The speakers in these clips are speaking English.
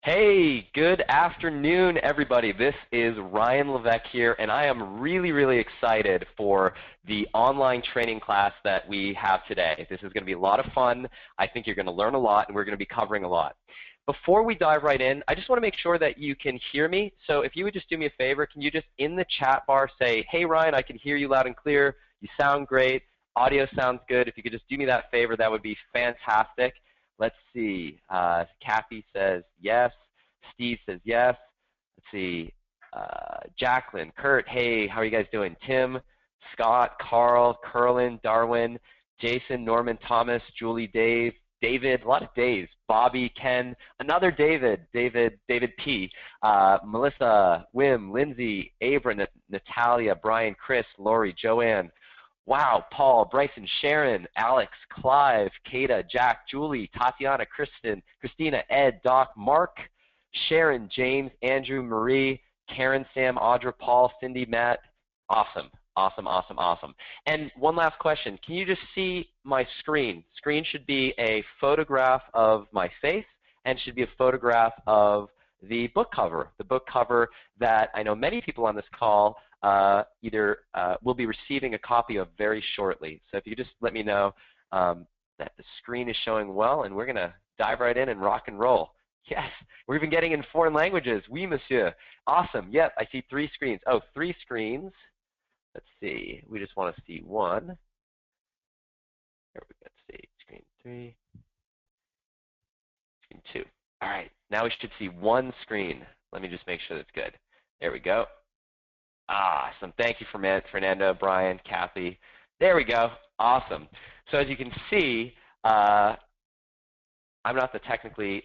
Hey, good afternoon, everybody. This is Ryan Levesque here, and I am really excited for the online training class that we have today. This is going to be a lot of fun. I think you're going to learn a lot, and we're going to be covering a lot. Before we dive right in, I just want to make sure that you can hear me. So if you would just do me a favor, can you just in the chat bar say, hey, Ryan, I can hear you loud and clear. You sound great. Audio sounds good. If you could just do me that favor, that would be fantastic. Let's see. Kathy says yes. Steve says yes. Let's see. Jacqueline, Kurt, hey, how are you guys doing? Tim, Scott, Carl, Curlin, Darwin, Jason, Norman, Thomas, Julie, Dave, David, a lot of Daves. Bobby, Ken, another David P, Melissa, Wim, Lindsay, Abra, Natalia, Brian, Chris, Lori, Joanne. Wow, Paul, Bryson, Sharon, Alex, Clive, Kata, Jack, Julie, Tatiana, Christina, Ed, Doc, Mark, Sharon, James, Andrew, Marie, Karen, Sam, Audra, Paul, Cindy, Matt. Awesome. And one last question. Can you just see my screen? Screen should be a photograph of my face and should be a photograph of the book cover that I know many people on this call will be receiving a copy of very shortly. So if you just let me know that the screen is showing well, and we're going to dive right in and rock and roll. Yes, we're even getting in foreign languages. Oui, monsieur. Awesome. Yep, I see 3 screens. Oh, 3 screens. Let's see. We just want to see one. Here we go. Let's see. Screen 3. Screen 2. All right. Now we should see 1 screen. Let me just make sure that's good. There we go. Awesome. Thank you, Fernando, Brian, Kathy. There we go. Awesome. So as you can see, I'm not the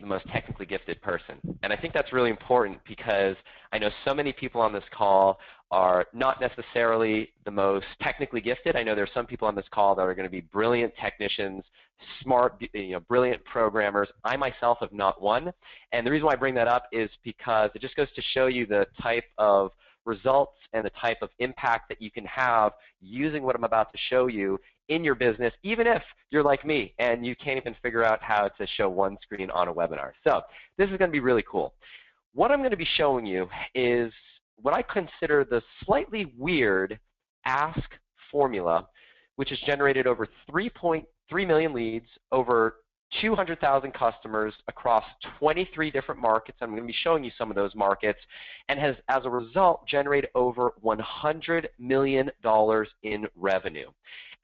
most technically gifted person. And I think that's really important because I know so many people on this call are not necessarily the most technically gifted. I know there are some people on this call that are going to be brilliant technicians, smart, brilliant programmers. I myself have not one. And the reason why I bring that up is because it just goes to show you the type of results and the type of impact that you can have using what I'm about to show you in your business, even if you're like me and you can't even figure out how to show 1 screen on a webinar. So this is going to be really cool. What I'm going to be showing you is what I consider the slightly weird ask formula, which has generated over 3.3 million leads, over 200,000 customers across 23 different markets. I'm going to be showing you some of those markets, and has, as a result, generated over $100 million in revenue.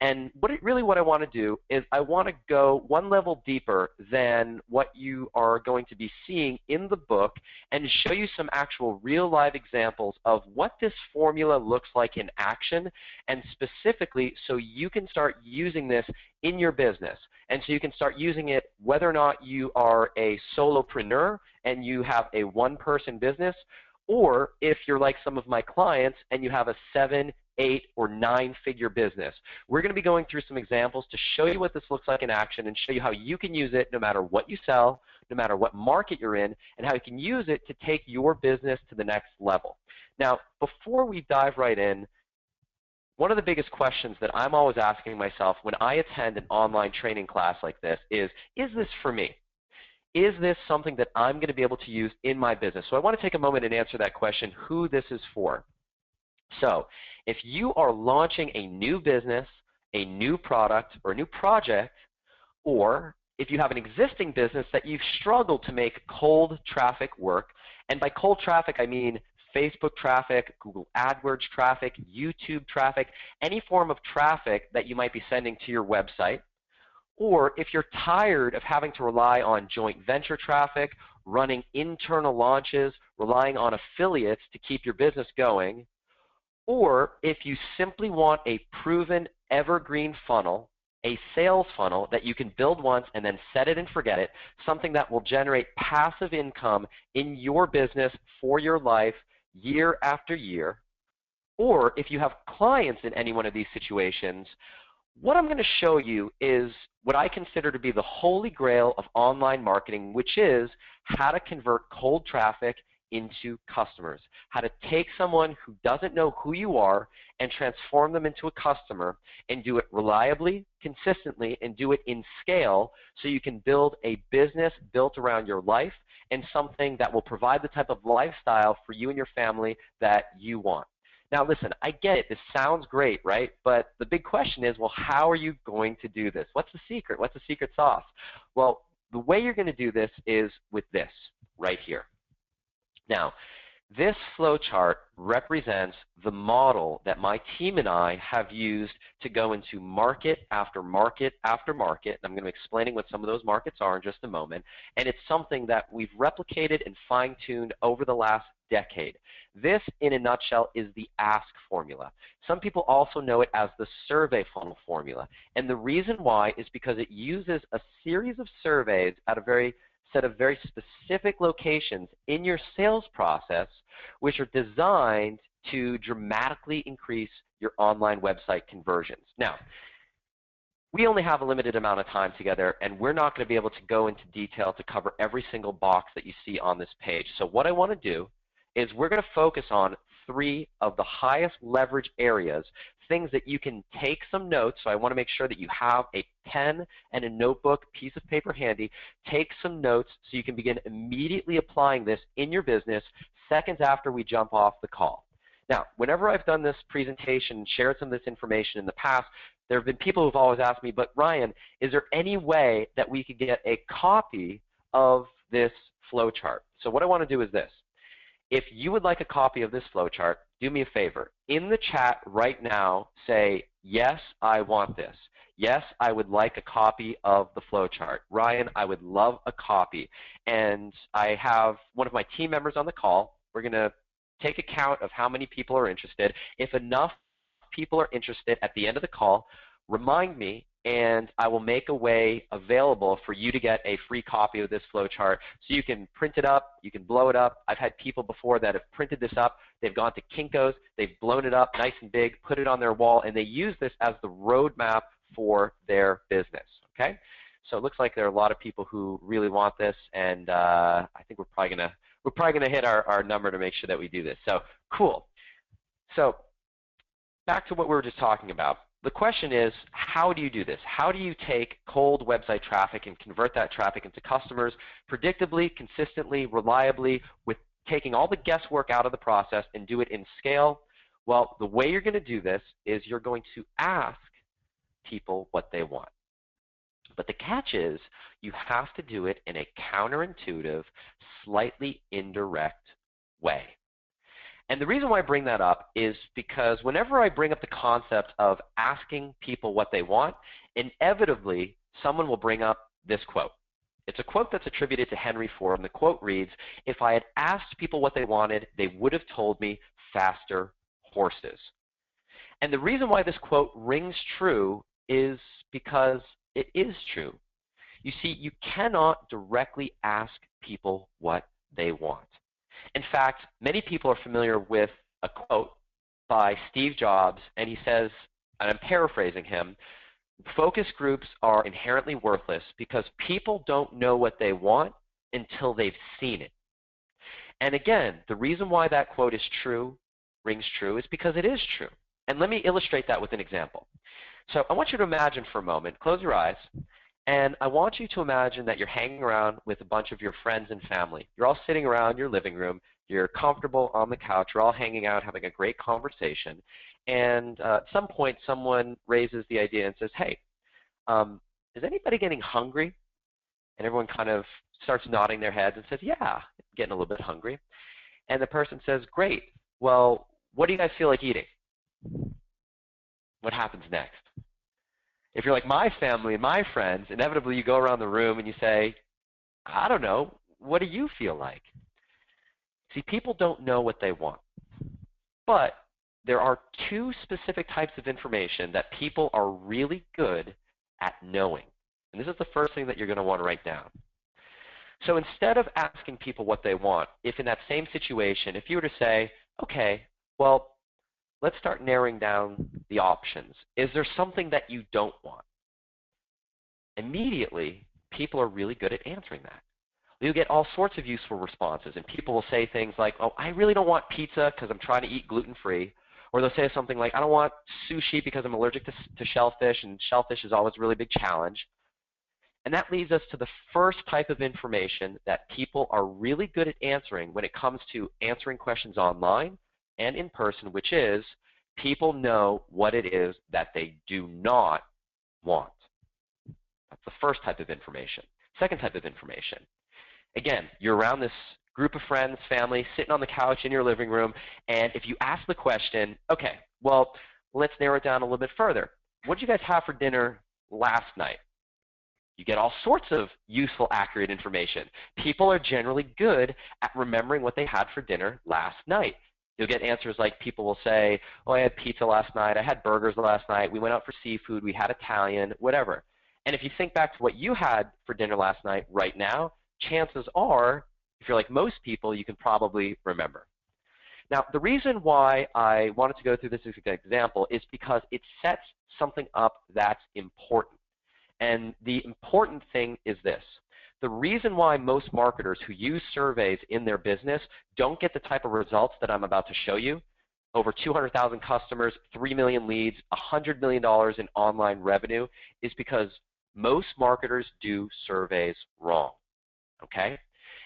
And what I want to do is I want to go one level deeper than what you are going to be seeing in the book and show you some actual real live examples of what this formula looks like in action, and specifically so you can start using this in your business. And so you can start using it whether or not you are a solopreneur and you have a 1-person business, or if you're like some of my clients and you have a 7, 8, or 9-figure business. We're going to be going through some examples to show you what this looks like in action and show you how you can use it no matter what you sell, no matter what market you're in, and how you can use it to take your business to the next level. Now, before we dive right in, one of the biggest questions that I'm always asking myself when I attend an online training class like this is this for me? Is this something that I'm going to be able to use in my business? So I want to take a moment and answer that question, who this is for. So if you are launching a new business, a new product, or a new project, or if you have an existing business that you've struggled to make cold traffic work, and by cold traffic I mean Facebook traffic, Google AdWords traffic, YouTube traffic, any form of traffic that you might be sending to your website, or if you're tired of having to rely on joint venture traffic, running internal launches, relying on affiliates to keep your business going, or if you simply want a proven evergreen funnel, a sales funnel that you can build once and then set it and forget it, something that will generate passive income in your business for your life year after year, or if you have clients in any one of these situations, what I'm going to show you is what I consider to be the holy grail of online marketing, which is how to convert cold traffic into customers, how to take someone who doesn't know who you are and transform them into a customer and do it reliably, consistently, and do it in scale so you can build a business built around your life and something that will provide the type of lifestyle for you and your family that you want. Now listen, I get it. This sounds great, right? But the big question is, well, how are you going to do this? What's the secret? What's the secret sauce? Well, the way you're going to do this is with this right here. Now, this flowchart represents the model that my team and I have used to go into market after market after market. I'm going to be explaining what some of those markets are in just a moment. And it's something that we've replicated and fine-tuned over the last decade. This, in a nutshell, is the ASK formula. Some people also know it as the survey funnel formula. And the reason why is because it uses a series of surveys at a set of very specific locations in your sales process, which are designed to dramatically increase your online website conversions. Now, we only have a limited amount of time together, and we're not going to be able to go into detail to cover every single box that you see on this page. So what I want to do is we're going to focus on 3 of the highest leverage areas, things that you can take some notes. So I want to make sure that you have a pen and a notebook, piece of paper handy. Take some notes so you can begin immediately applying this in your business seconds after we jump off the call. Now, whenever I've done this presentation and shared some of this information in the past, there have been people who've always asked me, but Ryan, is there any way that we could get a copy of this flowchart? So what I want to do is this. If you would like a copy of this flowchart, do me a favor. In the chat right now, say, yes, I want this. Yes, I would like a copy of the flowchart. Ryan, I would love a copy. And I have one of my team members on the call. We're going to take account of how many people are interested. If enough people are interested at the end of the call, remind me, and I will make a way available for you to get a free copy of this flowchart so you can print it up, you can blow it up. I've had people before that have printed this up. They've gone to Kinko's, they've blown it up nice and big, put it on their wall, and they use this as the roadmap for their business. Okay? So it looks like there are a lot of people who really want this, and I think we're probably gonna hit our number to make sure that we do this. So cool. So back to what we were just talking about. The question is, how do you do this? How do you take cold website traffic and convert that traffic into customers predictably, consistently, reliably, with taking all the guesswork out of the process and do it in scale? Well, the way you're going to do this is you're going to ask people what they want. But the catch is you have to do it in a counterintuitive, slightly indirect way. And the reason why I bring that up is because whenever I bring up the concept of asking people what they want, inevitably someone will bring up this quote. It's a quote that's attributed to Henry Ford, and the quote reads, "If I had asked people what they wanted, they would have told me faster horses." And the reason why this quote rings true is because it is true. You see, you cannot directly ask people what they want. In fact, many people are familiar with a quote by Steve Jobs, and he says, and I'm paraphrasing him, focus groups are inherently worthless because people don't know what they want until they've seen it. And again, the reason why that quote is true, rings true, is because it is true. And let me illustrate that with an example. So I want you to imagine for a moment, close your eyes, and I want you to imagine that you're hanging around with a bunch of your friends and family. You're all sitting around your living room. You're comfortable on the couch. You're all hanging out, having a great conversation. And at some point, someone raises the idea and says, hey, is anybody getting hungry? And everyone kind of starts nodding their heads and says, yeah, getting a little bit hungry. And the person says, great. Well, what do you guys feel like eating? What happens next? If you're like my family and my friends, inevitably you go around the room and you say, I don't know, what do you feel like? See, people don't know what they want. But there are 2 specific types of information that people are really good at knowing. And this is the first thing that you're going to want to write down. So instead of asking people what they want, if in that same situation, if you were to say, okay, well, let's start narrowing down the options. Is there something that you don't want? Immediately, people are really good at answering that. You'll get all sorts of useful responses, and people will say things like, oh, I really don't want pizza because I'm trying to eat gluten-free. Or they'll say something like, I don't want sushi because I'm allergic to shellfish, and shellfish is always a really big challenge. And that leads us to the first type of information that people are really good at answering when it comes to answering questions online and in person, which is people know what it is that they do not want. That's the first type of information. Second type of information. Again, you're around this group of friends, family, sitting on the couch in your living room, and if you ask the question, okay, well, let's narrow it down a little bit further. What did you guys have for dinner last night? You get all sorts of useful, accurate information. People are generally good at remembering what they had for dinner last night. You'll get answers like people will say, oh, I had pizza last night, I had burgers last night, we went out for seafood, we had Italian, whatever. And if you think back to what you had for dinner last night right now, chances are, if you're like most people, you can probably remember. Now, the reason why I wanted to go through this as an example is because it sets something up that's important. And the important thing is this. The reason why most marketers who use surveys in their business don't get the type of results that I'm about to show you, over 200,000 customers, 3 million leads, $100 million in online revenue, is because most marketers do surveys wrong. Okay?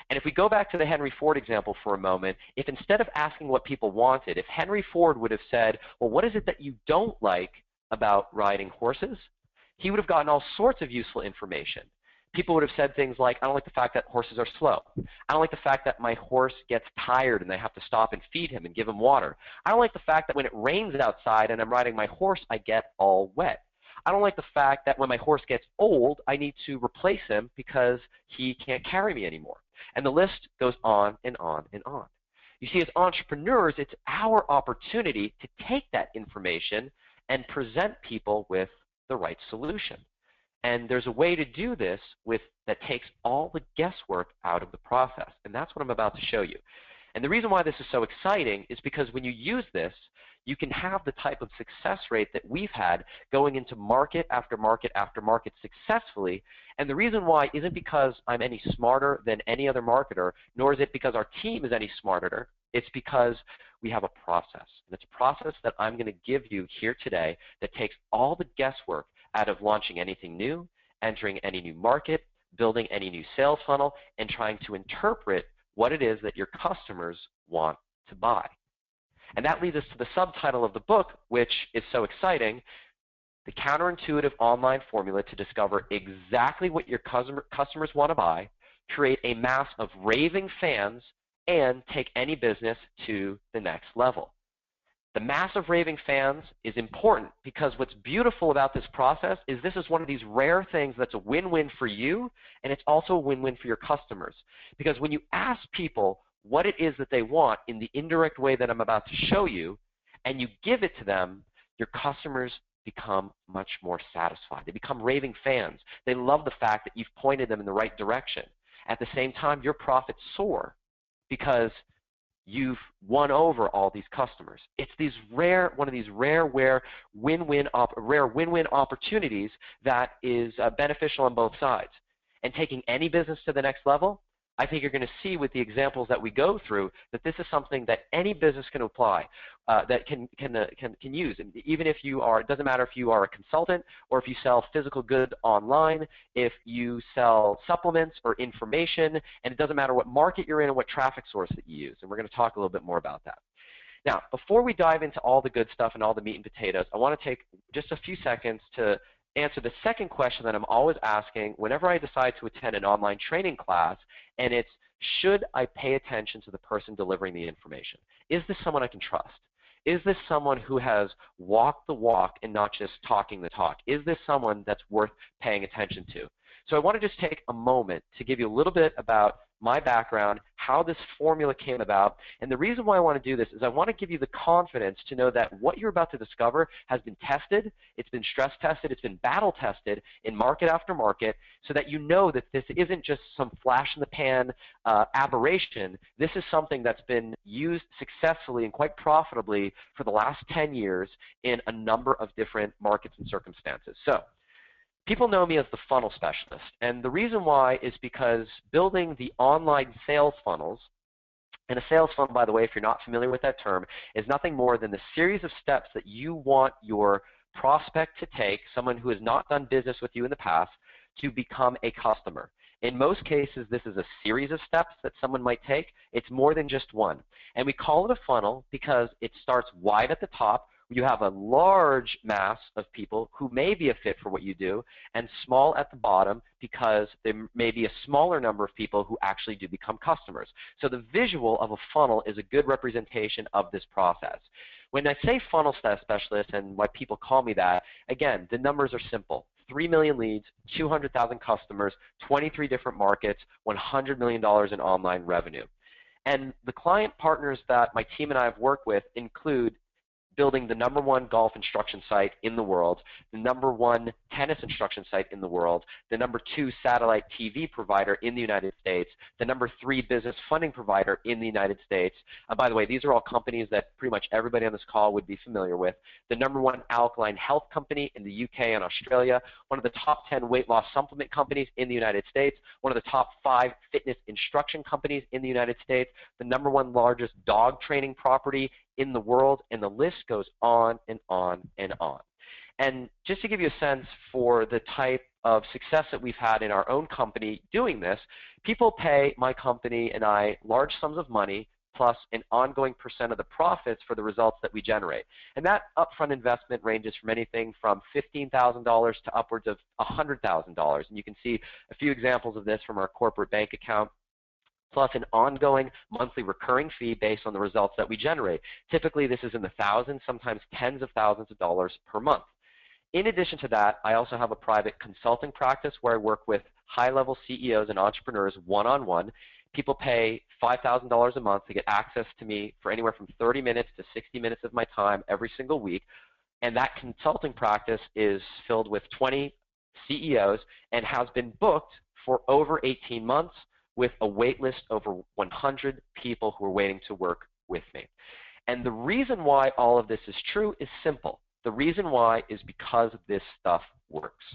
And if we go back to the Henry Ford example for a moment, if instead of asking what people wanted, if Henry Ford would have said, well, what is it that you don't like about riding horses? He would have gotten all sorts of useful information. People would have said things like, I don't like the fact that horses are slow. I don't like the fact that my horse gets tired and I have to stop and feed him and give him water. I don't like the fact that when it rains outside and I'm riding my horse, I get all wet. I don't like the fact that when my horse gets old, I need to replace him because he can't carry me anymore. And the list goes on and on and on. You see, as entrepreneurs, it's our opportunity to take that information and present people with the right solution. And there's a way to do this that takes all the guesswork out of the process. And that's what I'm about to show you. And the reason why this is so exciting is because when you use this, you can have the type of success rate that we've had going into market after market after market successfully. And the reason why isn't because I'm any smarter than any other marketer, nor is it because our team is any smarter. It's because we have a process. And it's a process that I'm going to give you here today that takes all the guesswork out of launching anything new, entering any new market, building any new sales funnel, and trying to interpret what it is that your customers want to buy. And that leads us to the subtitle of the book, which is so exciting, The Counterintuitive Online Formula to Discover Exactly What Your Customers Want to Buy, Create a Mass of Raving Fans, and Take Any Business to the Next Level. The mass of raving fans is important because what's beautiful about this process is this is one of these rare things that's a win-win for you, and it's also a win-win for your customers. Because when you ask people what it is that they want in the indirect way that I'm about to show you, and you give it to them, your customers become much more satisfied. They become raving fans. They love the fact that you've pointed them in the right direction. At the same time, your profits soar because you've won over all these customers. It's one of these rare win-win opportunities that is beneficial on both sides. And taking any business to the next level, I think you're going to see with the examples that we go through that this is something that any business can apply, that can use. And even if you are, it doesn't matter if you are a consultant or if you sell physical goods online, if you sell supplements or information, and it doesn't matter what market you're in and what traffic source that you use. And we're going to talk a little bit more about that. Now, before we dive into all the good stuff and all the meat and potatoes, I want to take just a few seconds to answer the second question that I'm always asking whenever I decide to attend an online training class, and it's, should I pay attention to the person delivering the information? Is this someone I can trust? Is this someone who has walked the walk and not just talking the talk? Is this someone that's worth paying attention to? So I want to just take a moment to give you a little bit about my background, how this formula came about, and the reason why I want to do this is I want to give you the confidence to know that what you're about to discover has been tested, it's been stress tested, it's been battle tested in market after market, so that you know that this isn't just some flash in the pan aberration. This is something that's been used successfully and quite profitably for the last 10 years in a number of different markets and circumstances. So People know me as the funnel specialist, and the reason why is because building the online sales funnels, and a sales funnel, by the way, if you're not familiar with that term, is nothing more than the series of steps that you want your prospect to take, someone who has not done business with you in the past, to become a customer. In most cases, this is a series of steps that someone might take. It's more than just one. And we call it a funnel because it starts wide at the top. You have a large mass of people who may be a fit for what you do, and small at the bottom because there may be a smaller number of people who actually do become customers. So the visual of a funnel is a good representation of this process. When I say funnel specialist and why people call me that, again, the numbers are simple. 3 million leads, 200,000 customers, 23 different markets, $100 million in online revenue. And the client partners that my team and I have worked with include building the #1 golf instruction site in the world, the #1 tennis instruction site in the world, the #2 satellite TV provider in the United States, the #3 business funding provider in the United States. By the way, these are all companies that pretty much everybody on this call would be familiar with. The #1 alkaline health company in the UK and Australia, one of the top 10 weight loss supplement companies in the United States, one of the top 5 fitness instruction companies in the United States, the #1 largest dog training property in the world, and the list goes on and on and on. And just to give you a sense for the type of success that we've had in our own company doing this, people pay my company and I large sums of money plus an ongoing % of the profits for the results that we generate. And that upfront investment ranges from anything from $15,000 to upwards of $100,000. And you can see a few examples of this from our corporate bank account, plus an ongoing monthly recurring fee based on the results that we generate. Typically, this is in the thousands, sometimes tens of thousands of dollars per month. In addition to that, I also have a private consulting practice where I work with high-level CEOs and entrepreneurs one-on-one. People pay $5,000 a month to get access to me for anywhere from 30 minutes to 60 minutes of my time every single week. And that consulting practice is filled with 20 CEOs and has been booked for over 18 months, with a wait list over 100 people who are waiting to work with me. And the reason why all of this is true is simple. The reason why is because this stuff works.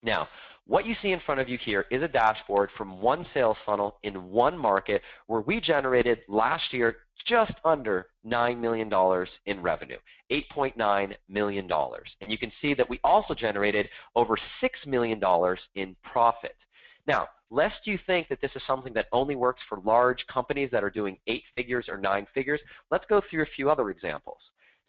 Now, what you see in front of you here is a dashboard from one sales funnel in one market where we generated last year just under $9 million in revenue, $8.9 million. And you can see that we also generated over $6 million in profit. Now, lest you think that this is something that only works for large companies that are doing 8 figures or 9 figures, let's go through a few other examples.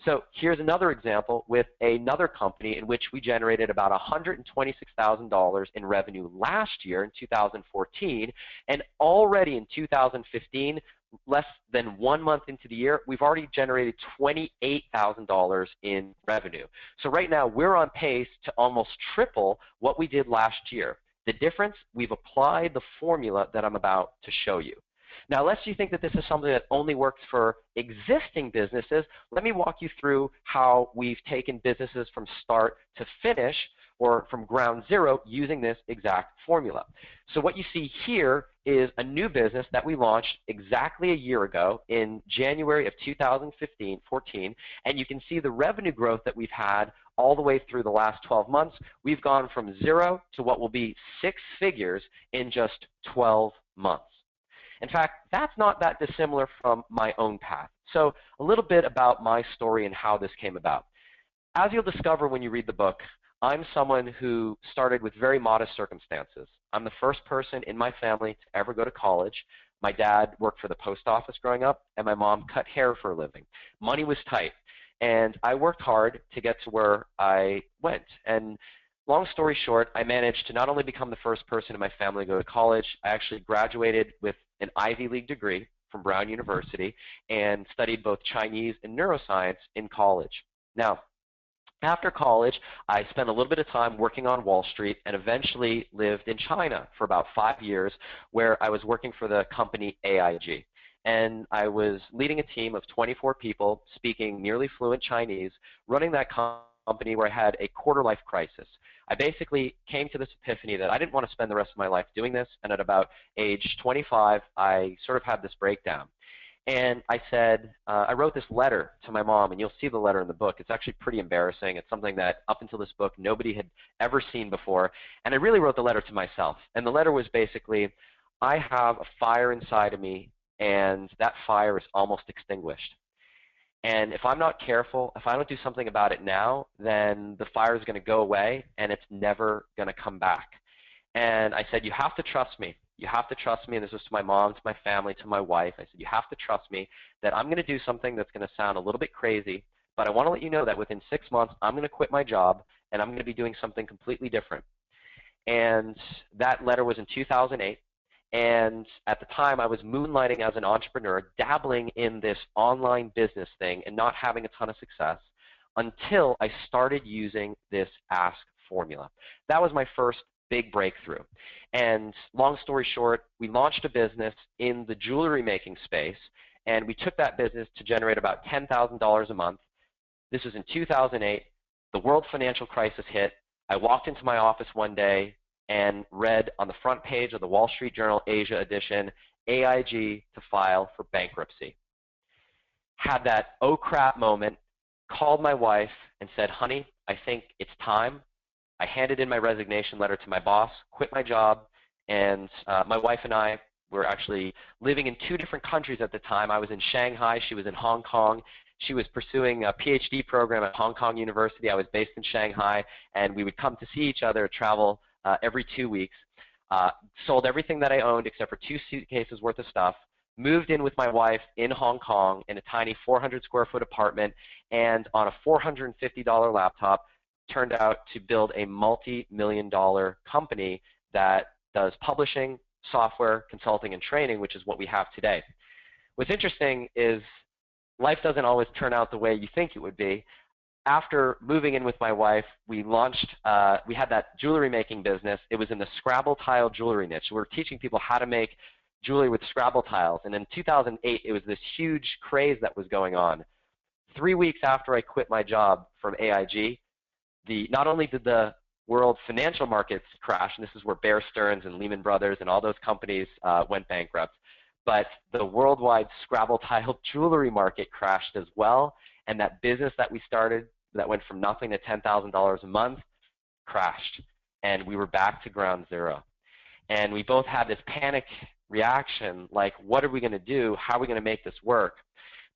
So here's another example with another company in which we generated about $126,000 in revenue last year in 2014, and already in 2015, less than 1 month into the year, we've already generated $28,000 in revenue. So right now, we're on pace to almost triple what we did last year. The difference, we've applied the formula that I'm about to show you. Now, lest you think that this is something that only works for existing businesses, let me walk you through how we've taken businesses from start to finish, or from ground zero, using this exact formula. So what you see here is a new business that we launched exactly a year ago in January of 2014, and you can see the revenue growth that we've had all the way through the last 12 months. We've gone from 0 to what will be 6 figures in just 12 months. In fact, that's not that dissimilar from my own path. So a little bit about my story and how this came about. As you'll discover when you read the book, I'm someone who started with very modest circumstances. I'm the first person in my family to ever go to college. My dad worked for the post office growing up, and my mom cut hair for a living. Money was tight, and I worked hard to get to where I went. And long story short, I managed to not only become the first person in my family to go to college, I actually graduated with an Ivy League degree from Brown University and studied both Chinese and neuroscience in college. Now, after college, I spent a little bit of time working on Wall Street and eventually lived in China for about 5 years, where I was working for the company AIG. And I was leading a team of 24 people speaking nearly fluent Chinese, running that company where I had a quarter-life crisis. I basically came to this epiphany that I didn't want to spend the rest of my life doing this, and at about age 25, I sort of had this breakdown. And I said, I wrote this letter to my mom, and you'll see the letter in the book. It's actually pretty embarrassing. It's something that up until this book, nobody had ever seen before. And I really wrote the letter to myself. And the letter was basically, I have a fire inside of me, and that fire is almost extinguished. And if I'm not careful, if I don't do something about it now, then the fire is going to go away, and it's never going to come back. And I said, you have to trust me. You have to trust me, and this was to my mom, to my family, to my wife. I said, you have to trust me that I'm going to do something that's going to sound a little bit crazy, but I want to let you know that within 6 months, I'm going to quit my job, and I'm going to be doing something completely different. And that letter was in 2008. And at the time, I was moonlighting as an entrepreneur, dabbling in this online business thing and not having a ton of success until I started using this Ask formula. That was my first big breakthrough. And long story short, we launched a business in the jewelry making space, and we took that business to generate about $10,000 a month. This was in 2008. The world financial crisis hit. I walked into my office one day and read on the front page of the Wall Street Journal Asia edition, AIG to file for bankruptcy. Had that oh crap moment, called my wife and said, honey, I think it's time. I handed in my resignation letter to my boss, quit my job, and my wife and I were actually living in 2 different countries at the time. I was in Shanghai, she was in Hong Kong. She was pursuing a PhD program at Hong Kong University. I was based in Shanghai, and we would come to see each other, travel every 2 weeks. Sold everything that I owned except for 2 suitcases worth of stuff, moved in with my wife in Hong Kong in a tiny 400 square foot apartment, and on a $450 laptop, turned out to build a multi-million-dollar company that does publishing, software, consulting, and training, which is what we have today. What's interesting is life doesn't always turn out the way you think it would be. After moving in with my wife, we launched, we had that jewelry making business. It was in the Scrabble tile jewelry niche. We were teaching people how to make jewelry with Scrabble tiles. And in 2008, it was this huge craze that was going on. 3 weeks after I quit my job from AIG, not only did the world financial markets crash, and this is where Bear Stearns and Lehman Brothers and all those companies went bankrupt, but the worldwide Scrabble tile jewelry market crashed as well, and that business that we started that went from nothing to $10,000 a month crashed, and we were back to ground zero. And we both had this panic reaction, like, what are we going to do? How are we going to make this work?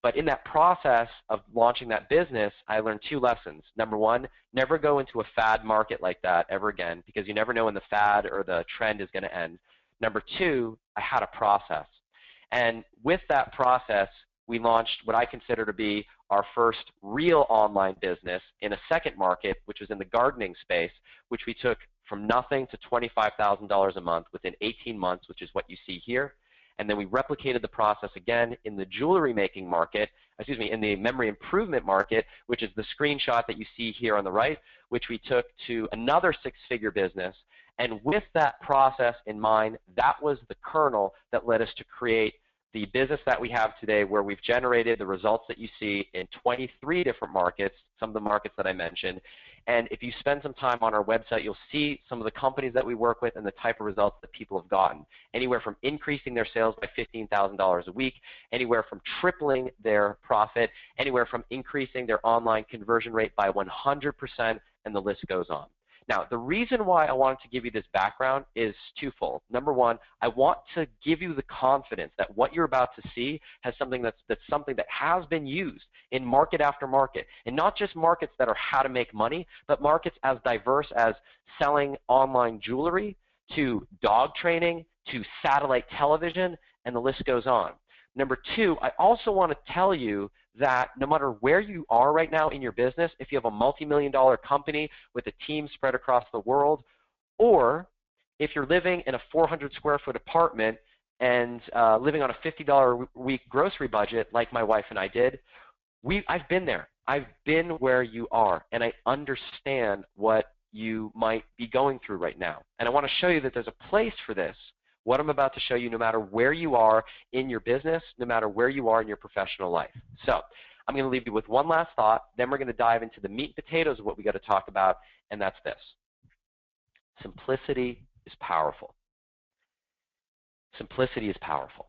But in that process of launching that business, I learned 2 lessons. Number 1, never go into a fad market like that ever again, because you never know when the fad or the trend is going to end. Number 2, I had a process. And with that process, we launched what I consider to be our first real online business in a second market, which was in the gardening space, which we took from nothing to $25,000 a month within 18 months, which is what you see here. And then we replicated the process again in the jewelry making market, excuse me, in the memory improvement market, which is the screenshot that you see here on the right, which we took to another 6-figure business. And with that process in mind, that was the kernel that led us to create the business that we have today, where we've generated the results that you see in 23 different markets, some of the markets that I mentioned. And if you spend some time on our website, you'll see some of the companies that we work with and the type of results that people have gotten. Anywhere from increasing their sales by $15,000 a week, anywhere from tripling their profit, anywhere from increasing their online conversion rate by 100%, and the list goes on. Now, the reason why I wanted to give you this background is twofold. Number 1, I want to give you the confidence that what you're about to see has something that's something that has been used in market after market, and not just markets that are how to make money, but markets as diverse as selling online jewelry to dog training to satellite television, and the list goes on. Number 2, I also want to tell you that no matter where you are right now in your business, if you have a multi-million-dollar company with a team spread across the world, or if you're living in a 400 square foot apartment and living on a $50 a week grocery budget like my wife and I did, I've been there. I've been where you are, and I understand what you might be going through right now. And I want to show you that there's a place for this, what I'm about to show you, no matter where you are in your business, no matter where you are in your professional life. So I'm going to leave you with one last thought, then we're going to dive into the meat and potatoes of what we got to talk about, and that's this. Simplicity is powerful. Simplicity is powerful.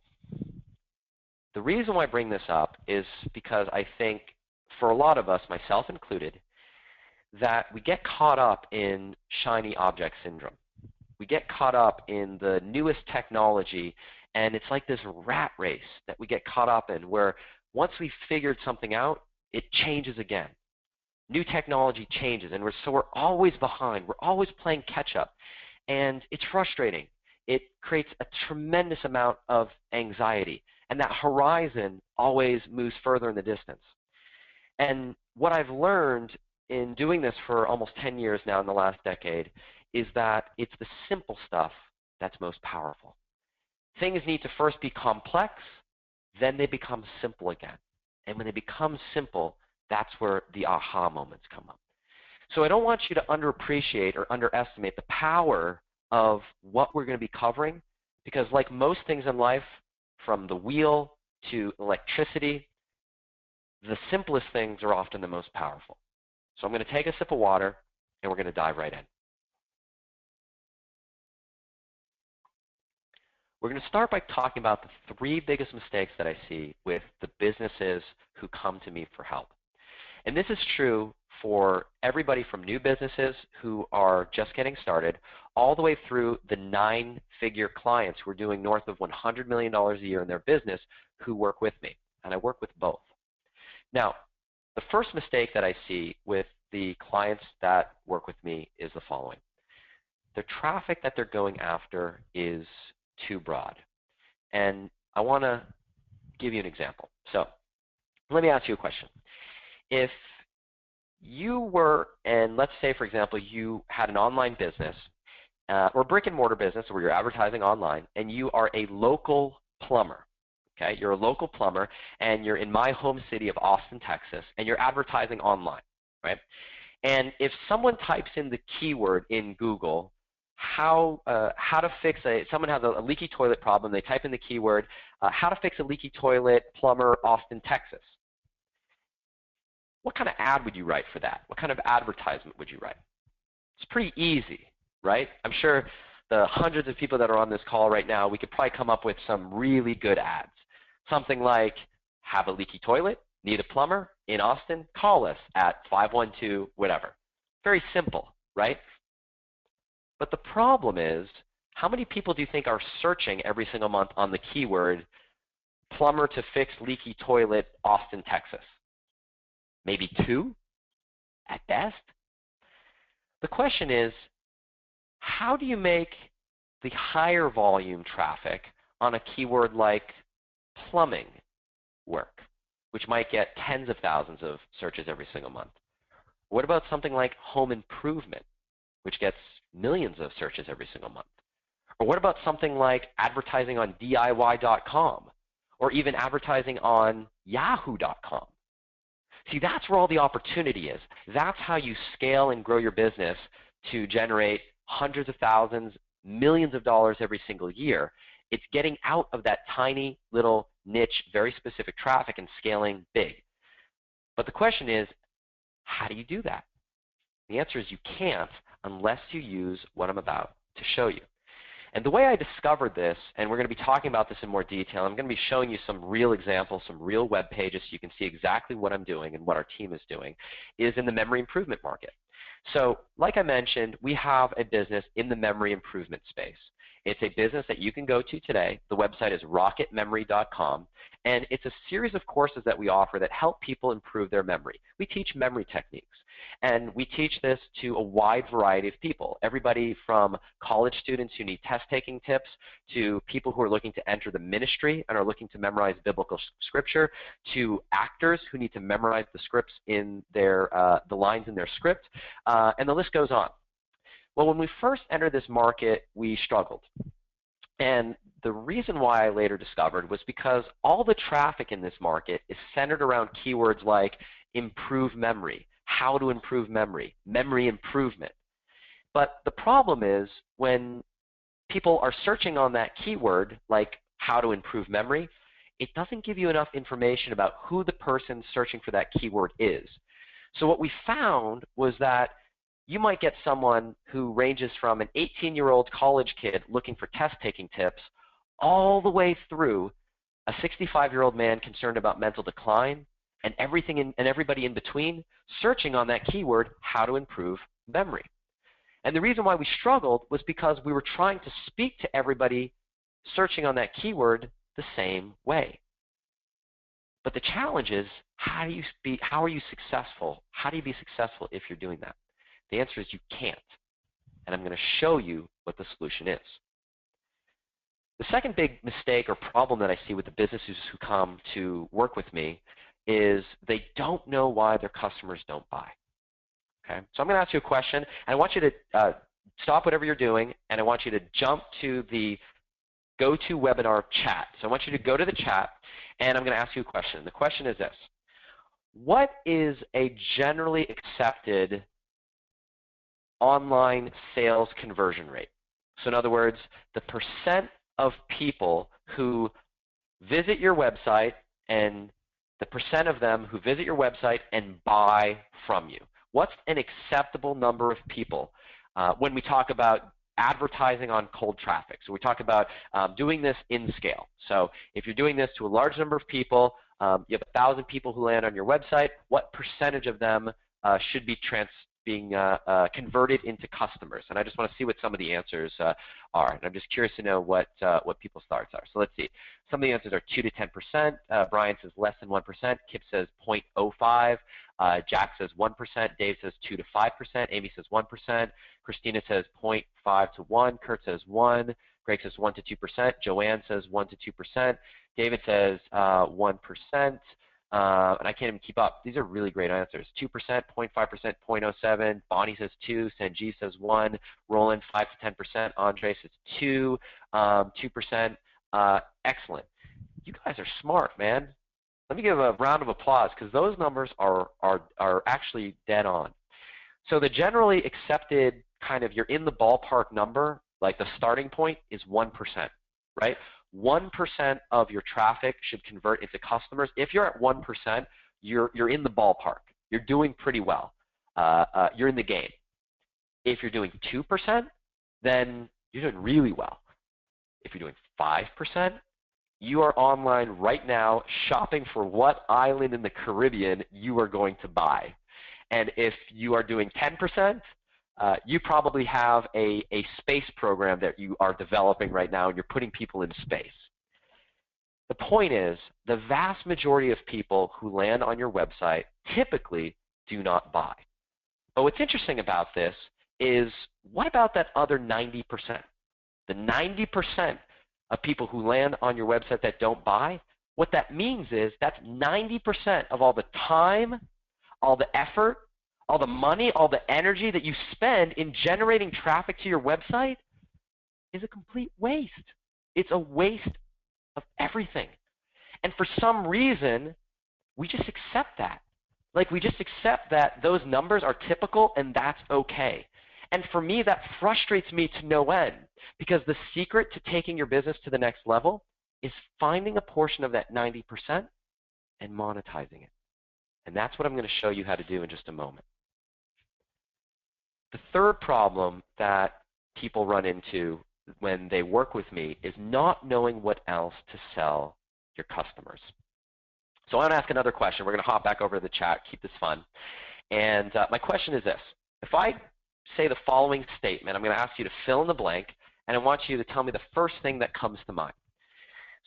The reason why I bring this up is because I think for a lot of us, myself included, that we get caught up in shiny object syndrome. We get caught up in the newest technology, and it's like this rat race that we get caught up in where once we've figured something out, it changes again. New technology changes, and so we're always behind. We're always playing catch up, and it's frustrating. It creates a tremendous amount of anxiety, and that horizon always moves further in the distance. And what I've learned in doing this for almost 10 years now in the last decade is that it's the simple stuff that's most powerful. Things need to first be complex, then they become simple again. And when they become simple, that's where the aha moments come up. So I don't want you to underappreciate or underestimate the power of what we're going to be covering, because like most things in life, from the wheel to electricity, the simplest things are often the most powerful. So I'm going to take a sip of water, and we're going to dive right in. We're going to start by talking about the 3 biggest mistakes that I see with the businesses who come to me for help. And this is true for everybody from new businesses who are just getting started, all the way through the 9-figure clients who are doing north of $100 million a year in their business who work with me. And I work with both. Now, the first mistake that I see with the clients that work with me is the following. The traffic that they're going after is too broad. And I want to give you an example. So let me ask you a question. If you were, and let's say, for example, you had an online business or brick and mortar business where you're advertising online, and you are a local plumber. Okay, you're a local plumber, and you're in my home city of Austin, Texas, and you're advertising online, right? And if someone types in the keyword in Google, how to fix someone has a leaky toilet problem, they type in the keyword, how to fix a leaky toilet, plumber, Austin, Texas. What kind of ad would you write for that? What kind of advertisement would you write? It's pretty easy, right? I'm sure the hundreds of people that are on this call right now, we could probably come up with some really good ads. Something like, have a leaky toilet, need a plumber in Austin, call us at 512 whatever. Very simple, right? But the problem is, how many people do you think are searching every single month on the keyword plumber to fix leaky toilet, Austin, Texas? Maybe 2 at best? The question is, how do you make the higher volume traffic on a keyword like plumbing work, which might get tens of thousands of searches every single month? What about something like home improvement, which gets millions of searches every single month? Or what about something like advertising on DIY.com or even advertising on Yahoo.com? See, that's where all the opportunity is. That's how you scale and grow your business to generate hundreds of thousands, millions of dollars every single year. It's getting out of that tiny little niche, very specific traffic and scaling big. But the question is, how do you do that? The answer is you can't unless you use what I'm about to show you. And the way I discovered this, and we're going to be talking about this in more detail, I'm going to be showing you some real examples, some real web pages so you can see exactly what I'm doing and what our team is doing, is in the memory improvement market. So like I mentioned, we have a business in the memory improvement space. It's a business that you can go to today. The website is rocketmemory.com, and it's a series of courses that we offer that help people improve their memory. We teach memory techniques, and we teach this to a wide variety of people, everybody from college students who need test-taking tips to people who are looking to enter the ministry and are looking to memorize biblical scripture, to actors who need to memorize the scripts in their, the lines in their script, and the list goes on. Well, when we first entered this market, we struggled. And the reason why I later discovered was because all the traffic in this market is centered around keywords like improve memory, how to improve memory, memory improvement. But the problem is when people are searching on that keyword, like how to improve memory, it doesn't give you enough information about who the person searching for that keyword is. So what we found was that you might get someone who ranges from an 18-year-old college kid looking for test-taking tips all the way through a 65-year-old man concerned about mental decline, and everybody in between searching on that keyword, how to improve memory. And the reason why we struggled was because we were trying to speak to everybody searching on that keyword the same way. But the challenge is, how are you successful? How do you be successful if you're doing that? The answer is you can't. And I'm going to show you what the solution is. The second big mistake or problem that I see with the businesses who come to work with me is they don't know why their customers don't buy. Okay? So I'm going to ask you a question, and I want you to stop whatever you're doing, and I want you to jump to the GoToWebinar chat. So I want you to go to the chat, and I'm going to ask you a question. The question is this: what is a generally accepted online sales conversion rate? So in other words, the percent of people who visit your website and the percent of them who visit your website and buy from you. What's an acceptable number of people when we talk about advertising on cold traffic? So we talk about doing this in scale. So if you're doing this to a large number of people, you have 1,000 people who land on your website, what percentage of them should be being converted into customers? And I just want to see what some of the answers are. And I'm just curious to know what people's thoughts are. So let's see. Some of the answers are 2 to 10%. Brian says less than 1%. Kip says 0.05. Jack says 1%. Dave says 2 to 5%. Amy says 1%. Christina says 0.5 to 1. Kurt says 1. Greg says 1 to 2%. Joanne says 1 to 2%. David says 1%. And I can't even keep up. These are really great answers. 2%, 0.5%, 0.07. Bonnie says 2. Sanjeev says 1. Roland, 5 to 10%. Andre says 2. 2%. Excellent. You guys are smart, man. Let me give a round of applause because those numbers are actually dead on. So the generally accepted kind of, you're in the ballpark number, like the starting point is 1%, right? 1% of your traffic should convert into customers. If you're at 1%, you're in the ballpark. You're doing pretty well. You're in the game. If you're doing 2%, then you're doing really well. If you're doing 5%, you are online right now shopping for what island in the Caribbean you are going to buy. And if you are doing 10%, you probably have a space program that you are developing right now, and you're putting people in space. The point is, the vast majority of people who land on your website typically do not buy. But what's interesting about this is, what about that other 90%? The 90% of people who land on your website that don't buy, what that means is that's 90% of all the time, all the effort, all the money, all the energy that you spend in generating traffic to your website is a complete waste. It's a waste of everything. And for some reason, we just accept that. Like, we just accept that those numbers are typical and that's okay. And for me, that frustrates me to no end, because the secret to taking your business to the next level is finding a portion of that 90% and monetizing it. And that's what I'm going to show you how to do in just a moment. The third problem that people run into when they work with me is not knowing what else to sell your customers. So I want to ask another question. We're going to hop back over to the chat, keep this fun. And my question is this. If I say the following statement, I'm going to ask you to fill in the blank, and I want you to tell me the first thing that comes to mind.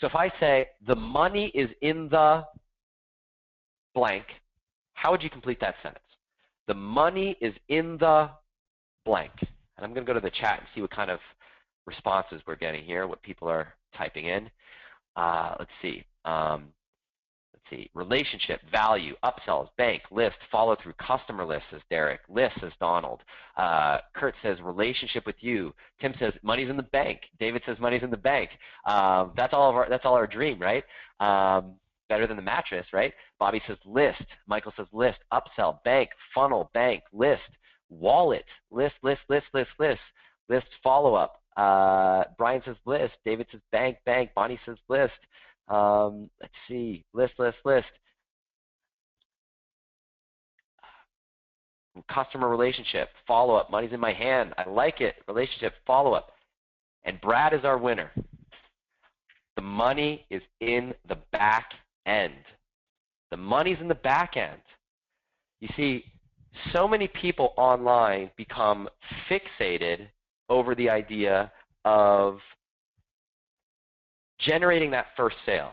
So if I say, the money is in the blank, how would you complete that sentence? The money is in the blank. And I'm going to go to the chat and see what kind of responses we're getting here, what people are typing in. Let's see. Relationship, value, upsells, bank, list, follow through, customer list, says Derek. List, says Donald. Kurt says relationship with you. Tim says money's in the bank. David says money's in the bank. That's all our dream, right? Better than the mattress, right? Bobby says list. Michael says list, upsell, bank, funnel, bank, list, wallet, list, follow up. Brian says list. David says bank. Bonnie says list. Let's see, list. Customer relationship, follow up, money's in my hand. I like it. Relationship, follow up. And Brad is our winner. The money is in the back end. The money's in the back end. You see, so many people online become fixated over the idea of generating that first sale,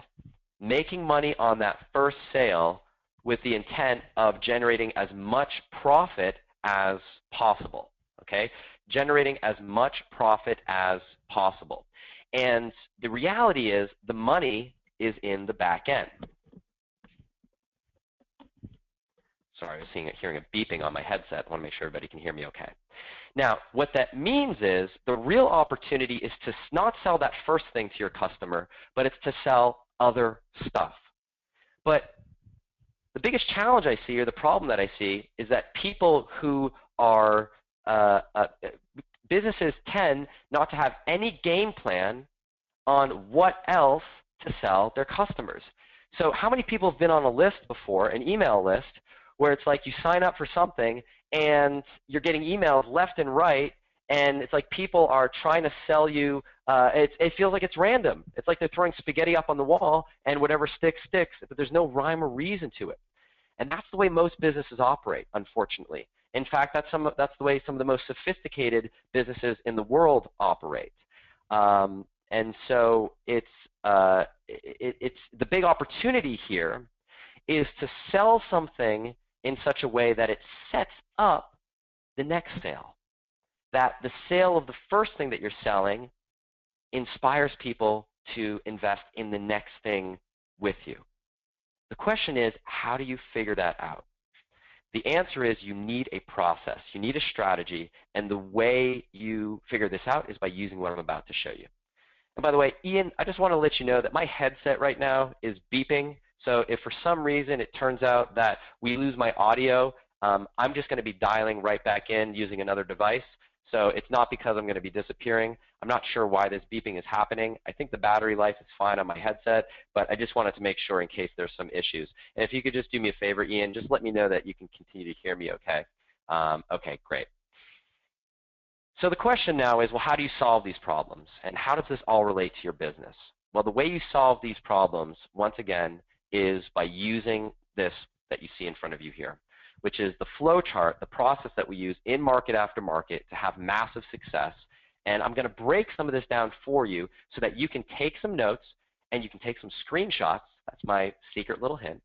making money on that first sale with the intent of generating as much profit as possible, okay? Generating as much profit as possible. And the reality is the money is in the back end. Sorry, I was hearing a beeping on my headset. I want to make sure everybody can hear me okay. Now, what that means is the real opportunity is to not sell that first thing to your customer, but it's to sell other stuff. But the biggest challenge I see, or the problem that I see, is that people who are businesses tend not to have any game plan on what else to sell their customers. So how many people have been on a list before, an email list, where it's like you sign up for something and you're getting emails left and right, and it's like people are trying to sell you, it feels like it's random. It's like they're throwing spaghetti up on the wall and whatever sticks, sticks, but there's no rhyme or reason to it. And that's the way most businesses operate, unfortunately. In fact, that's the way some of the most sophisticated businesses in the world operate. And so it's the big opportunity here is to sell something in such a way that it sets up the next sale. That the sale of the first thing that you're selling inspires people to invest in the next thing with you. The question is, how do you figure that out? The answer is you need a process. You need a strategy, and the way you figure this out is by using what I'm about to show you. And by the way, Ian, I just want to let you know that my headset right now is beeping. So if for some reason it turns out that we lose my audio, I'm just going to be dialing right back in using another device. So it's not because I'm going to be disappearing. I'm not sure why this beeping is happening. I think the battery life is fine on my headset, but I just wanted to make sure in case there's some issues. And if you could just do me a favor, Ian, just let me know that you can continue to hear me okay. Okay, great. So the question now is, well, how do you solve these problems? And how does this all relate to your business? Well, the way you solve these problems, once again, is by using this that you see in front of you here, which is the flow chart, the process that we use in market after market to have massive success. And I'm going to break some of this down for you so that you can take some notes and you can take some screenshots. That's my secret little hint.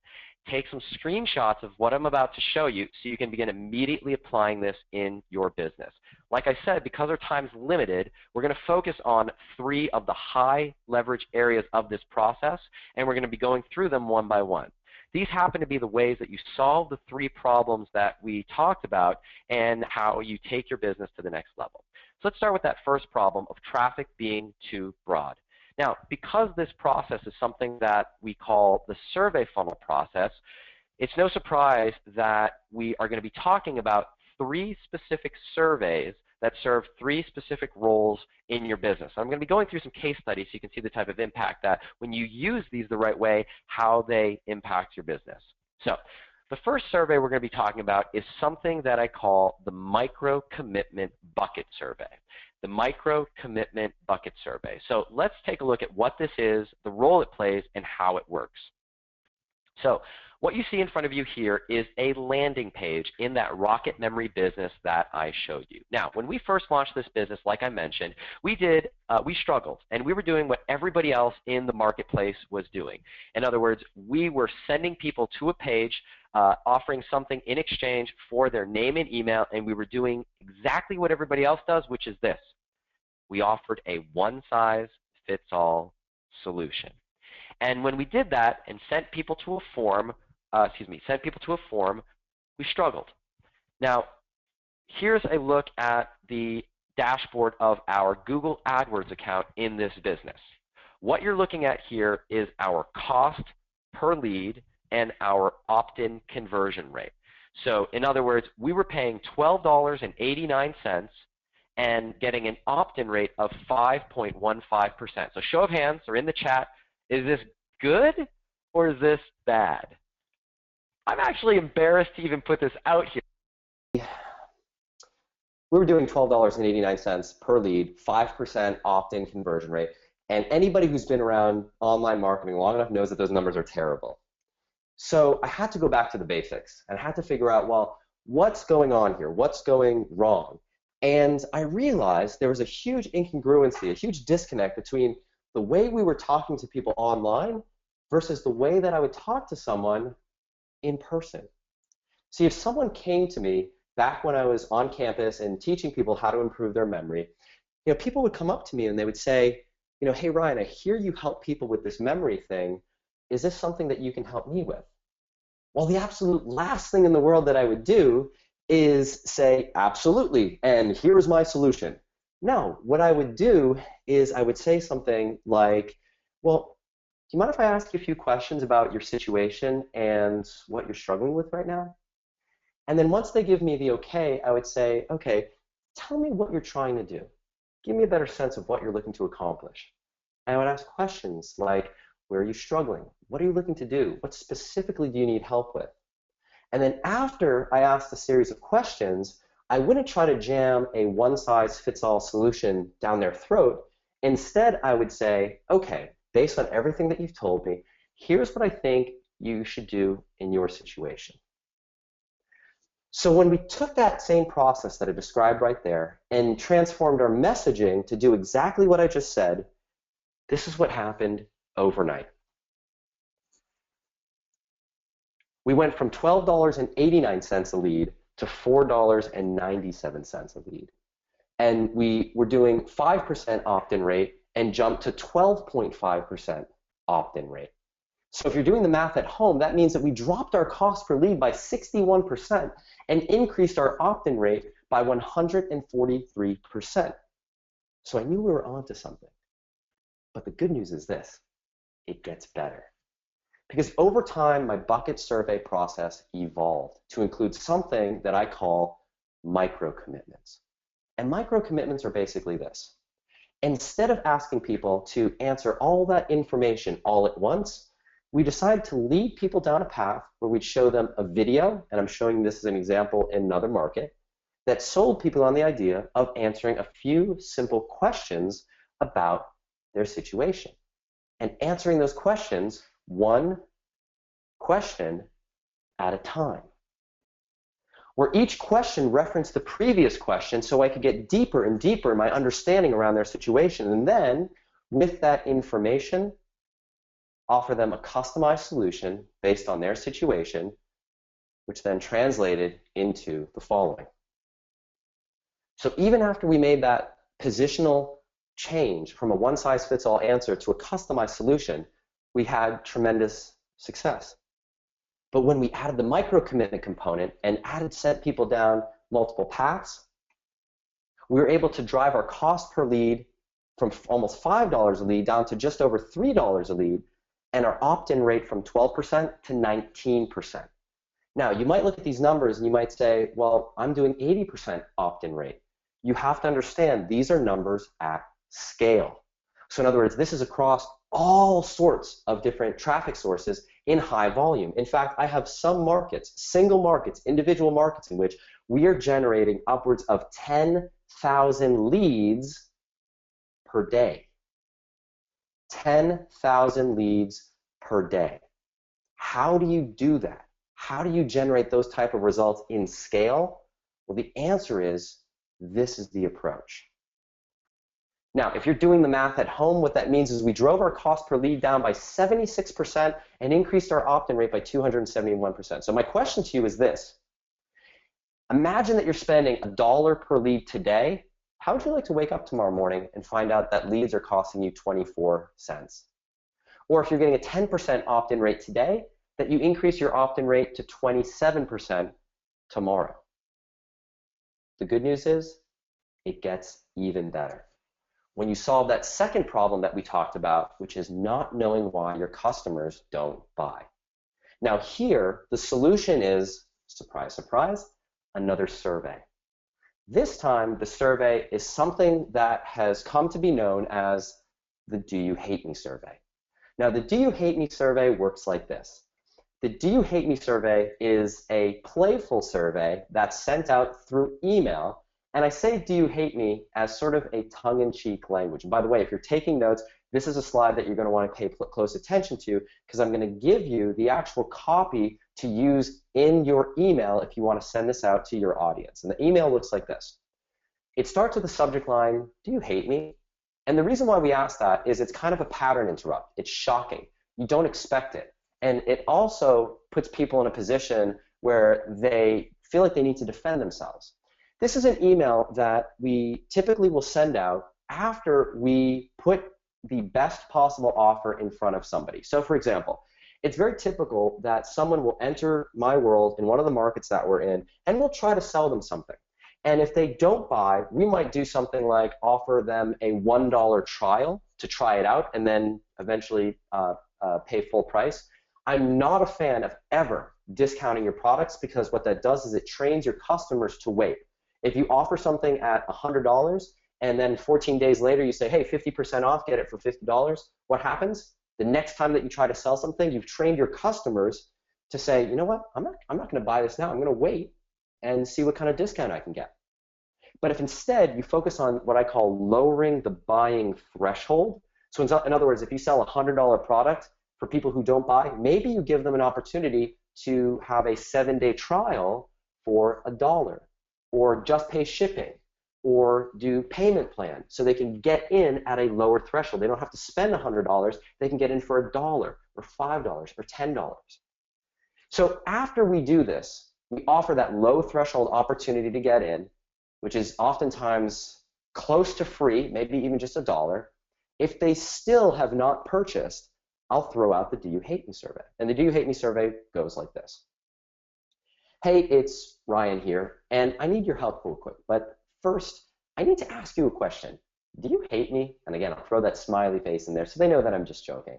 Take some screenshots of what I'm about to show you so you can begin immediately applying this in your business. Like I said, because our time's limited, we're going to focus on 3 of the high leverage areas of this process, and we're going to be going through them one by one. These happen to be the ways that you solve the 3 problems that we talked about and how you take your business to the next level. So let's start with that first problem of traffic being too broad. Now, because this process is something that we call the survey funnel process, it's no surprise that we are going to be talking about 3 specific surveys that serve 3 specific roles in your business. I'm going to be going through some case studies so you can see the type of impact that when you use these the right way, how they impact your business. So the first survey we're going to be talking about is something that I call the Micro Commitment Bucket Survey. The Micro Commitment Bucket Survey. So let's take a look at what this is, the role it plays, and how it works. So what you see in front of you here is a landing page in that Rocket Memory business that I showed you. Now, when we first launched this business, like I mentioned, we struggled, and we were doing what everybody else in the marketplace was doing. In other words, we were sending people to a page, offering something in exchange for their name and email, and we were doing exactly what everybody else does, which is this. We offered a one-size-fits-all solution. And when we did that and sent people to a form, we struggled. Now, here's a look at the dashboard of our Google AdWords account in this business. What you're looking at here is our cost per lead and our opt-in conversion rate. So in other words, we were paying $12.89 and getting an opt-in rate of 5.15%. So show of hands or in the chat, is this good or is this bad? I'm actually embarrassed to even put this out here. We were doing $12.89 per lead, 5% opt-in conversion rate. And anybody who's been around online marketing long enough knows that those numbers are terrible. So I had to go back to the basics, and I had to figure out, well, what's going on here? What's going wrong? And I realized there was a huge incongruency, a huge disconnect between the way we were talking to people online versus the way that I would talk to someone in person. See, if someone came to me back when I was on campus and teaching people how to improve their memory, people would come up to me and they would say, hey, Ryan, I hear you help people with this memory thing. Is this something that you can help me with? Well, the absolute last thing in the world that I would do is say, absolutely, and here's my solution. No, what I would do is I would say something like, well, do you mind if I ask you a few questions about your situation and what you're struggling with right now? And then once they give me the okay, I would say, okay, tell me what you're trying to do. Give me a better sense of what you're looking to accomplish. And I would ask questions like, where are you struggling? What are you looking to do? What specifically do you need help with? And then after I asked a series of questions, I wouldn't try to jam a one-size-fits-all solution down their throat. Instead, I would say, okay, based on everything that you've told me, here's what I think you should do in your situation. So when we took that same process that I described right there and transformed our messaging to do exactly what I just said, this is what happened overnight. We went from $12.89 a lead to $4.97 a lead. And we were doing 5% opt-in rate and jumped to 12.5% opt-in rate. So if you're doing the math at home, that means that we dropped our cost per lead by 61% and increased our opt-in rate by 143%. So I knew we were onto something. But the good news is this: it gets better. Because over time, my bucket survey process evolved to include something that I call micro commitments. And micro commitments are basically this. Instead of asking people to answer all that information all at once, we decided to lead people down a path where we'd show them a video, and I'm showing this as an example in another market, that sold people on the idea of answering a few simple questions about their situation. And answering those questions one question at a time, where each question referenced the previous question so I could get deeper and deeper in my understanding around their situation, and then with that information, offer them a customized solution based on their situation, which then translated into the following. So even after we made that positional change from a one-size-fits-all answer to a customized solution, we had tremendous success. But when we added the micro-commitment component and sent people down multiple paths, we were able to drive our cost per lead from almost $5 a lead down to just over $3 a lead, and our opt-in rate from 12% to 19%. Now, you might look at these numbers and you might say, well, I'm doing 80% opt-in rate. You have to understand these are numbers at scale. So in other words, this is across all sorts of different traffic sources in high volume. In fact, I have some markets, single markets, individual markets in which we are generating upwards of 10,000 leads per day. 10,000 leads per day. How do you do that? How do you generate those type of results in scale? Well, the answer is this is the approach. Now, if you're doing the math at home, what that means is we drove our cost per lead down by 76% and increased our opt-in rate by 271%. So my question to you is this. Imagine that you're spending $1 per lead today. How would you like to wake up tomorrow morning and find out that leads are costing you 24 cents? Or if you're getting a 10% opt-in rate today, that you increase your opt-in rate to 27% tomorrow. The good news is it gets even better. When you solve that second problem that we talked about, which is not knowing why your customers don't buy. Now here, the solution is, surprise, surprise, another survey. This time, the survey is something that has come to be known as the Do You Hate Me survey. Now, the Do You Hate Me survey works like this. The Do You Hate Me survey is a playful survey that's sent out through email. And I say do you hate me as sort of a tongue-in-cheek language. And by the way, if you're taking notes, this is a slide that you're going to want to pay close attention to, because I'm going to give you the actual copy to use in your email if you want to send this out to your audience. And the email looks like this. It starts with the subject line, "Do you hate me?" And the reason why we ask that is it's kind of a pattern interrupt. It's shocking. You don't expect it. And it also puts people in a position where they feel like they need to defend themselves. This is an email that we typically will send out after we put the best possible offer in front of somebody. So for example, it's very typical that someone will enter my world in one of the markets that we're in, and we'll try to sell them something. And if they don't buy, we might do something like offer them a $1 trial to try it out and then eventually pay full price. I'm not a fan of ever discounting your products, because what that does is it trains your customers to wait. If you offer something at $100 and then 14 days later you say, hey, 50% off, get it for $50, what happens? The next time that you try to sell something, you've trained your customers to say, you know what, I'm not going to buy this now. I'm going to wait and see what kind of discount I can get. But if instead you focus on what I call lowering the buying threshold, so in other words, if you sell a $100 product, for people who don't buy, maybe you give them an opportunity to have a 7-day trial for $1, or just pay shipping, or do payment plan, so they can get in at a lower threshold. They don't have to spend $100. They can get in for $1 or $5 or $10. So after we do this, we offer that low threshold opportunity to get in, which is oftentimes close to free, maybe even just $1. If they still have not purchased, I'll throw out the Do You Hate Me survey. And the Do You Hate Me survey goes like this. Hey, it's Ryan here, and I need your help real quick. But first, I need to ask you a question. Do you hate me? And again, I'll throw that smiley face in there so they know that I'm just joking.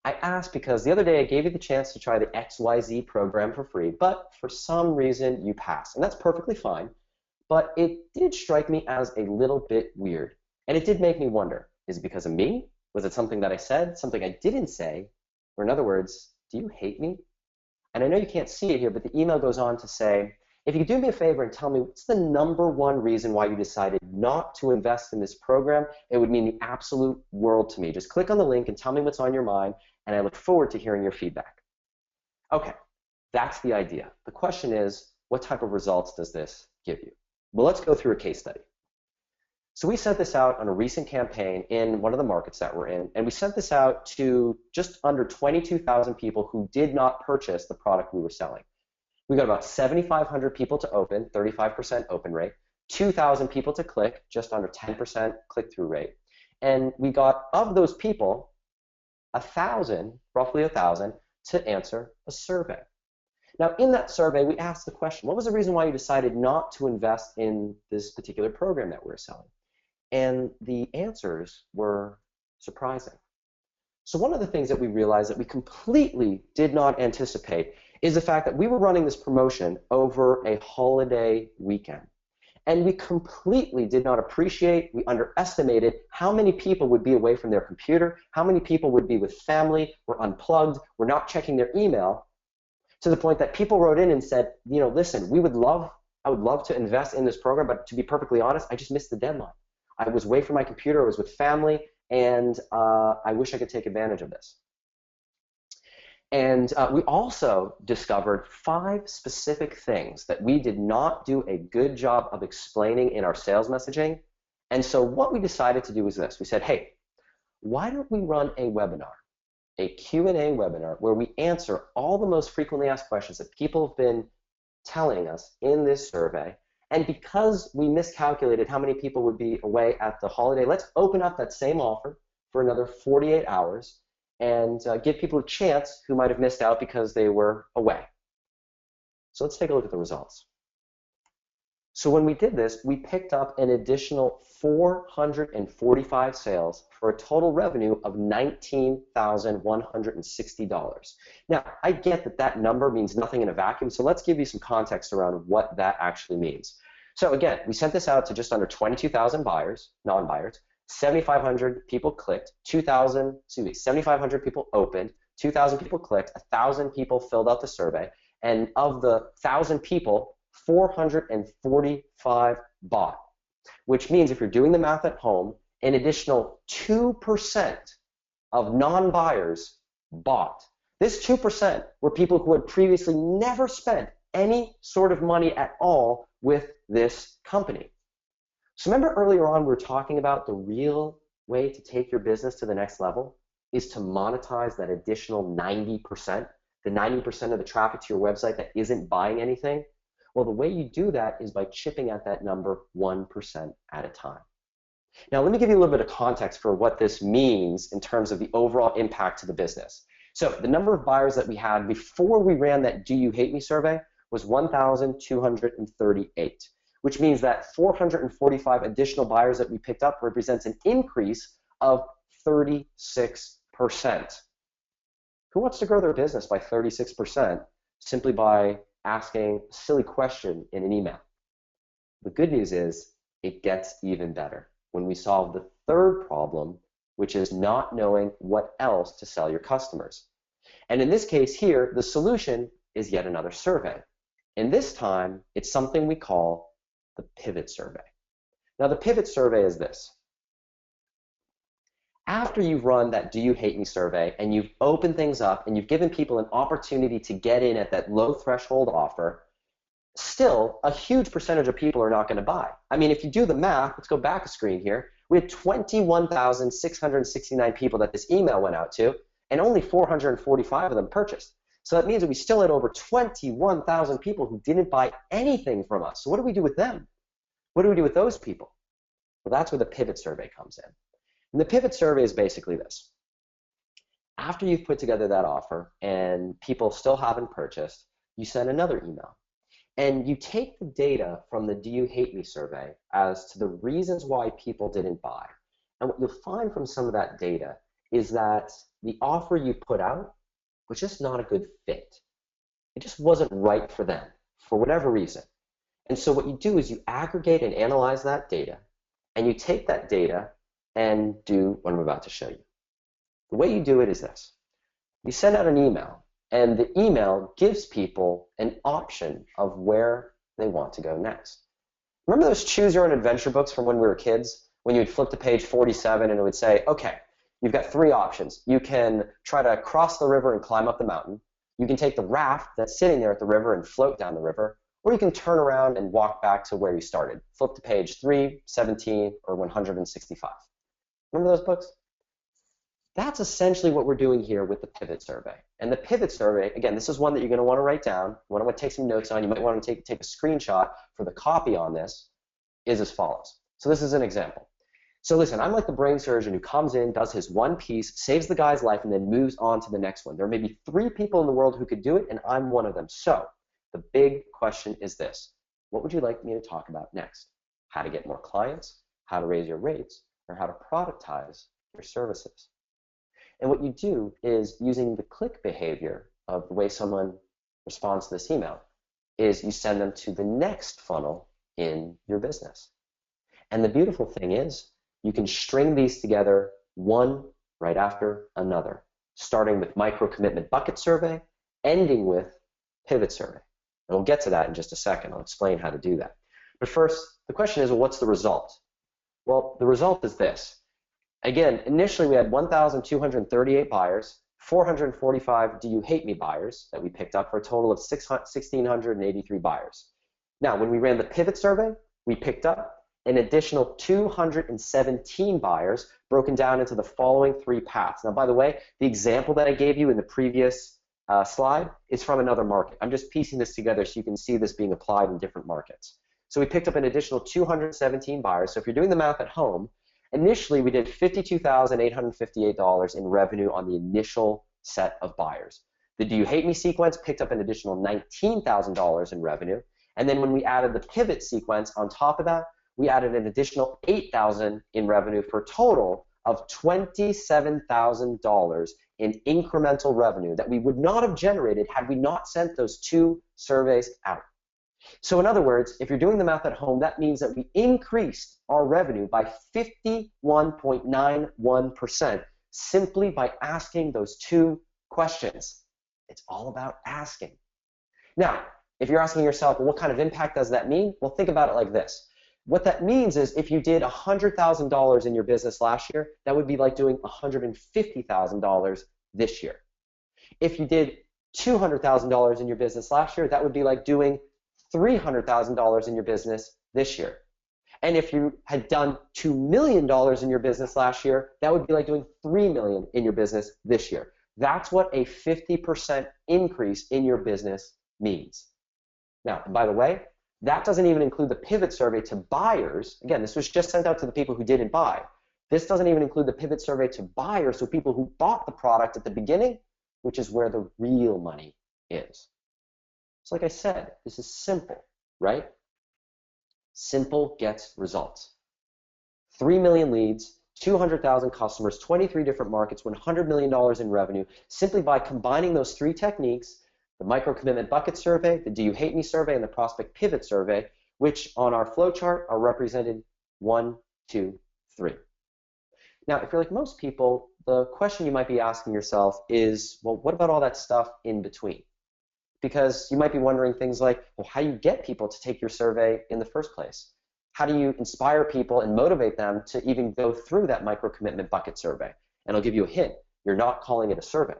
I asked because the other day I gave you the chance to try the XYZ program for free, but for some reason you passed. And that's perfectly fine. But it did strike me as a little bit weird. And it did make me wonder, is it because of me? Was it something that I said, something I didn't say? Or in other words, do you hate me? And I know you can't see it here, but the email goes on to say, if you could do me a favor and tell me what's the #1 reason why you decided not to invest in this program, it would mean the absolute world to me. Just click on the link and tell me what's on your mind, and I look forward to hearing your feedback. Okay, that's the idea. The question is, what type of results does this give you? Well, let's go through a case study. So we sent this out on a recent campaign in one of the markets that we're in, and we sent this out to just under 22,000 people who did not purchase the product we were selling. We got about 7,500 people to open, 35% open rate, 2,000 people to click, just under 10% click-through rate. And we got, of those people, 1,000, roughly 1,000, to answer a survey. Now, in that survey, we asked the question, what was the reason why you decided not to invest in this particular program that we're selling? And the answers were surprising. So one of the things that we realized that we completely did not anticipate is the fact that we were running this promotion over a holiday weekend. And we completely did not appreciate, we underestimated how many people would be away from their computer, how many people would be with family, were unplugged, were not checking their email, to the point that people wrote in and said, you know, listen, I would love to invest in this program, but to be perfectly honest, I just missed the deadline. I was away from my computer, I was with family, and I wish I could take advantage of this. And we also discovered 5 specific things that we did not do a good job of explaining in our sales messaging. And so what we decided to do was this. We said, hey, why don't we run a webinar, a Q&A webinar, where we answer all the most frequently asked questions that people have been telling us in this survey. And because we miscalculated how many people would be away at the holiday, let's open up that same offer for another 48 hours and give people a chance who might have missed out because they were away. So let's take a look at the results. So when we did this, we picked up an additional 445 sales for a total revenue of $19,160. Now, I get that that number means nothing in a vacuum, so let's give you some context around what that actually means. So again, we sent this out to just under 22,000 buyers, non-buyers, 7,500 people clicked, 7,500 people opened, 2,000 people clicked, 1,000 people filled out the survey, and of the 1,000 people, 445 bought, which means if you're doing the math at home, an additional 2% of non-buyers bought. This 2% were people who had previously never spent any sort of money at all with this company. So remember earlier on we were talking about the real way to take your business to the next level is to monetize that additional 90%, the 90% of the traffic to your website that isn't buying anything? Well, the way you do that is by chipping at that number 1% at a time. Now, let me give you a little bit of context for what this means in terms of the overall impact to the business. So the number of buyers that we had before we ran that Do You Hate Me survey was 1,238, which means that 445 additional buyers that we picked up represents an increase of 36%. Who wants to grow their business by 36% simply by asking a silly question in an email? The good news is it gets even better when we solve the third problem, which is not knowing what else to sell your customers. And in this case here, the solution is yet another survey. And this time, it's something we call the pivot survey. Now, the pivot survey is this. After you've run that Do You Hate Me survey and you've opened things up and you've given people an opportunity to get in at that low threshold offer, still a huge percentage of people are not going to buy. I mean, if you do the math, let's go back a screen here. We had 21,669 people that this email went out to, and only 445 of them purchased. So that means that we still had over 21,000 people who didn't buy anything from us. So what do we do with them? What do we do with those people? Well, that's where the pivot survey comes in. And the pivot survey is basically this. After you've put together that offer and people still haven't purchased, you send another email. And you take the data from the Do You Hate Me survey as to the reasons why people didn't buy. And what you'll find from some of that data is that the offer you put out was just not a good fit. It just wasn't right for them, for whatever reason. And so what you do is you aggregate and analyze that data, and you take that data and do what I'm about to show you. The way you do it is this. You send out an email, and the email gives people an option of where they want to go next. Remember those Choose Your Own Adventure books from when we were kids? When you would flip to page 47 and it would say, okay, you've got three options. You can try to cross the river and climb up the mountain. You can take the raft that's sitting there at the river and float down the river. Or you can turn around and walk back to where you started. Flip to page 3, 17, or 165. Remember those books? That's essentially what we're doing here with the pivot survey. And the pivot survey, again, this is one that you're going to want to write down. You want to take some notes on. You might want to take a screenshot for the copy on this, is as follows. So this is an example. So listen, I'm like the brain surgeon who comes in, does his one piece, saves the guy's life, and then moves on to the next one. There may be 3 people in the world who could do it, and I'm one of them. So the big question is this. What would you like me to talk about next? How to get more clients, how to raise your rates, or how to productize your services? And what you do is, using the click behavior of the way someone responds to this email, is you send them to the next funnel in your business. And the beautiful thing is, you can string these together one right after another, starting with micro commitment bucket survey, ending with pivot survey. And we'll get to that in just a second. I'll explain how to do that. But first, the question is, well, what's the result? Well, the result is this. Again, initially we had 1,238 buyers, 445 Do You Hate Me buyers that we picked up, for a total of 1,683 buyers. Now, when we ran the pivot survey, we picked up an additional 217 buyers, broken down into the following 3 paths. Now, by the way, the example that I gave you in the previous slide is from another market. I'm just piecing this together so you can see this being applied in different markets. So we picked up an additional 217 buyers. So if you're doing the math at home, initially we did $52,858 in revenue on the initial set of buyers. The Do You Hate Me sequence picked up an additional $19,000 in revenue. And then when we added the pivot sequence on top of that, we added an additional $8,000 in revenue, for a total of $27,000 in incremental revenue that we would not have generated had we not sent those 2 surveys out. So in other words, if you're doing the math at home, that means that we increased our revenue by 51.91% simply by asking those 2 questions. It's all about asking. Now, if you're asking yourself, well, what kind of impact does that mean? Well, think about it like this. What that means is if you did $100,000 in your business last year, that would be like doing $150,000 this year. If you did $200,000 in your business last year, that would be like doing $300,000 in your business this year. And if you had done $2 million in your business last year, that would be like doing $3 million in your business this year. That's what a 50% increase in your business means. Now, by the way, that doesn't even include the pivot survey to buyers. Again, this was just sent out to the people who didn't buy. This doesn't even include the pivot survey to buyers, so people who bought the product at the beginning, which is where the real money is. So like I said, this is simple, right? Simple gets results. 3 million leads, 200,000 customers, 23 different markets, $100 million in revenue, simply by combining those three techniques, the micro commitment bucket survey, the do you hate me survey, and the prospect pivot survey, which on our flowchart are represented 1, 2, 3. Now, if you're like most people, the question you might be asking yourself is, well, what about all that stuff in between? Because you might be wondering things like, well, how do you get people to take your survey in the first place? How do you inspire people and motivate them to even go through that micro commitment bucket survey? And I'll give you a hint. You're not calling it a survey.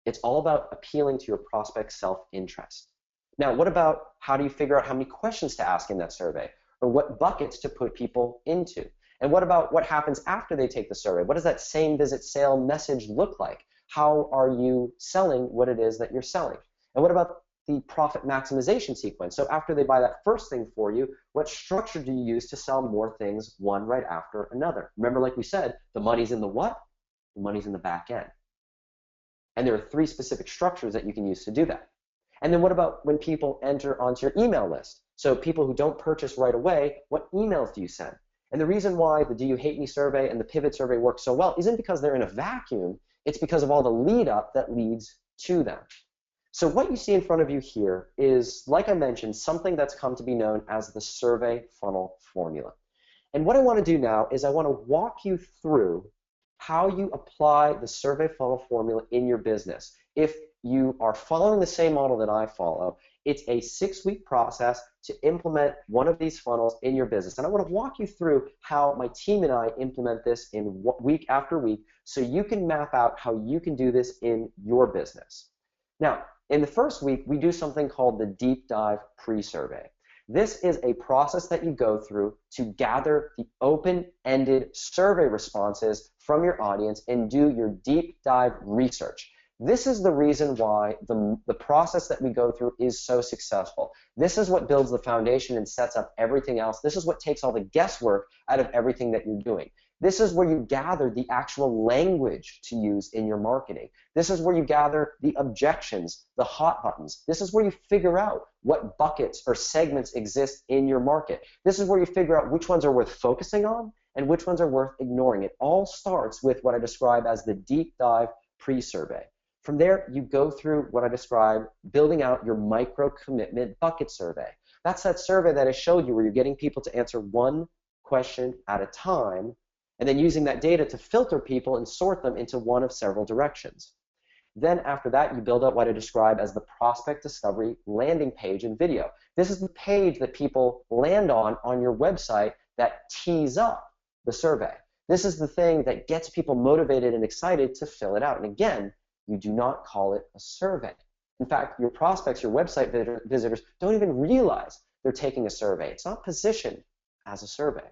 It's all about appealing to your prospect's self-interest. Now, what about how do you figure out how many questions to ask in that survey, or what buckets to put people into? And what about what happens after they take the survey? What does that same visit sale message look like? How are you selling what it is that you're selling? And what about the profit maximization sequence? So after they buy that first thing for you, what structure do you use to sell more things one right after another? Remember, like we said, the money's in the what? The money's in the back end. And there are 3 specific structures that you can use to do that. And then what about when people enter onto your email list? So people who don't purchase right away, what emails do you send? And the reason why the Do You Hate Me survey and the Pivot survey work so well isn't because they're in a vacuum, it's because of all the lead up that leads to them. So what you see in front of you here is, like I mentioned, something that's come to be known as the survey funnel formula. And what I want to do now is I want to walk you through how you apply the survey funnel formula in your business. If you are following the same model that I follow, it's a 6-week process to implement one of these funnels in your business. And I want to walk you through how my team and I implement this in week after week so you can map out how you can do this in your business. Now, in the first week, we do something called the Deep Dive Pre-Survey. This is a process that you go through to gather the open-ended survey responses from your audience and do your deep dive research. This is the reason why the process that we go through is so successful. This is what builds the foundation and sets up everything else. This is what takes all the guesswork out of everything that you're doing. This is where you gather the actual language to use in your marketing. This is where you gather the objections, the hot buttons. This is where you figure out what buckets or segments exist in your market. This is where you figure out which ones are worth focusing on and which ones are worth ignoring. It all starts with what I describe as the deep dive pre-survey. From there, you go through what I describe, building out your micro commitment bucket survey. That's that survey that I showed you where you're getting people to answer one question at a time, and then using that data to filter people and sort them into one of several directions. Then after that, you build out what I describe as the prospect discovery landing page and video. This is the page that people land on your website that tees up the survey. This is the thing that gets people motivated and excited to fill it out. And again, you do not call it a survey. In fact, your prospects, your website visitors don't even realize they're taking a survey. It's not positioned as a survey.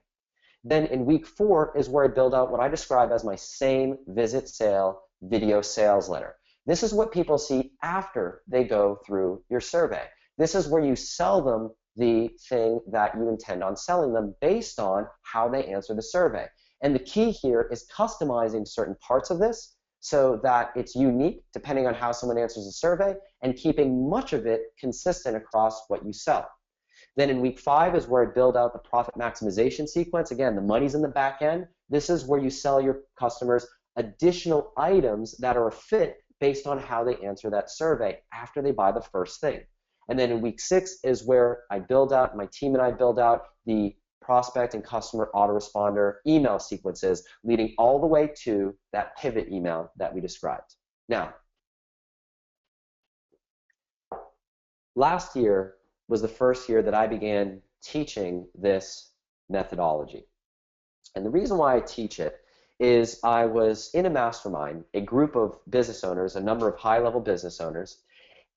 Then in week 4 is where I build out what I describe as my same visit sale video sales letter. This is what people see after they go through your survey. This is where you sell them the thing that you intend on selling them based on how they answer the survey. And the key here is customizing certain parts of this so that it's unique depending on how someone answers the survey and keeping much of it consistent across what you sell. Then in week 5 is where I build out the profit maximization sequence. Again, the money's in the back end. This is where you sell your customers additional items that are a fit based on how they answer that survey after they buy the first thing. And then in week 6 is where I build out, my team and I build out the prospect and customer autoresponder email sequences leading all the way to that pivot email that we described. Now, last year was the first year that I began teaching this methodology. And the reason why I teach it is I was in a mastermind, a group of business owners, a number of high-level business owners,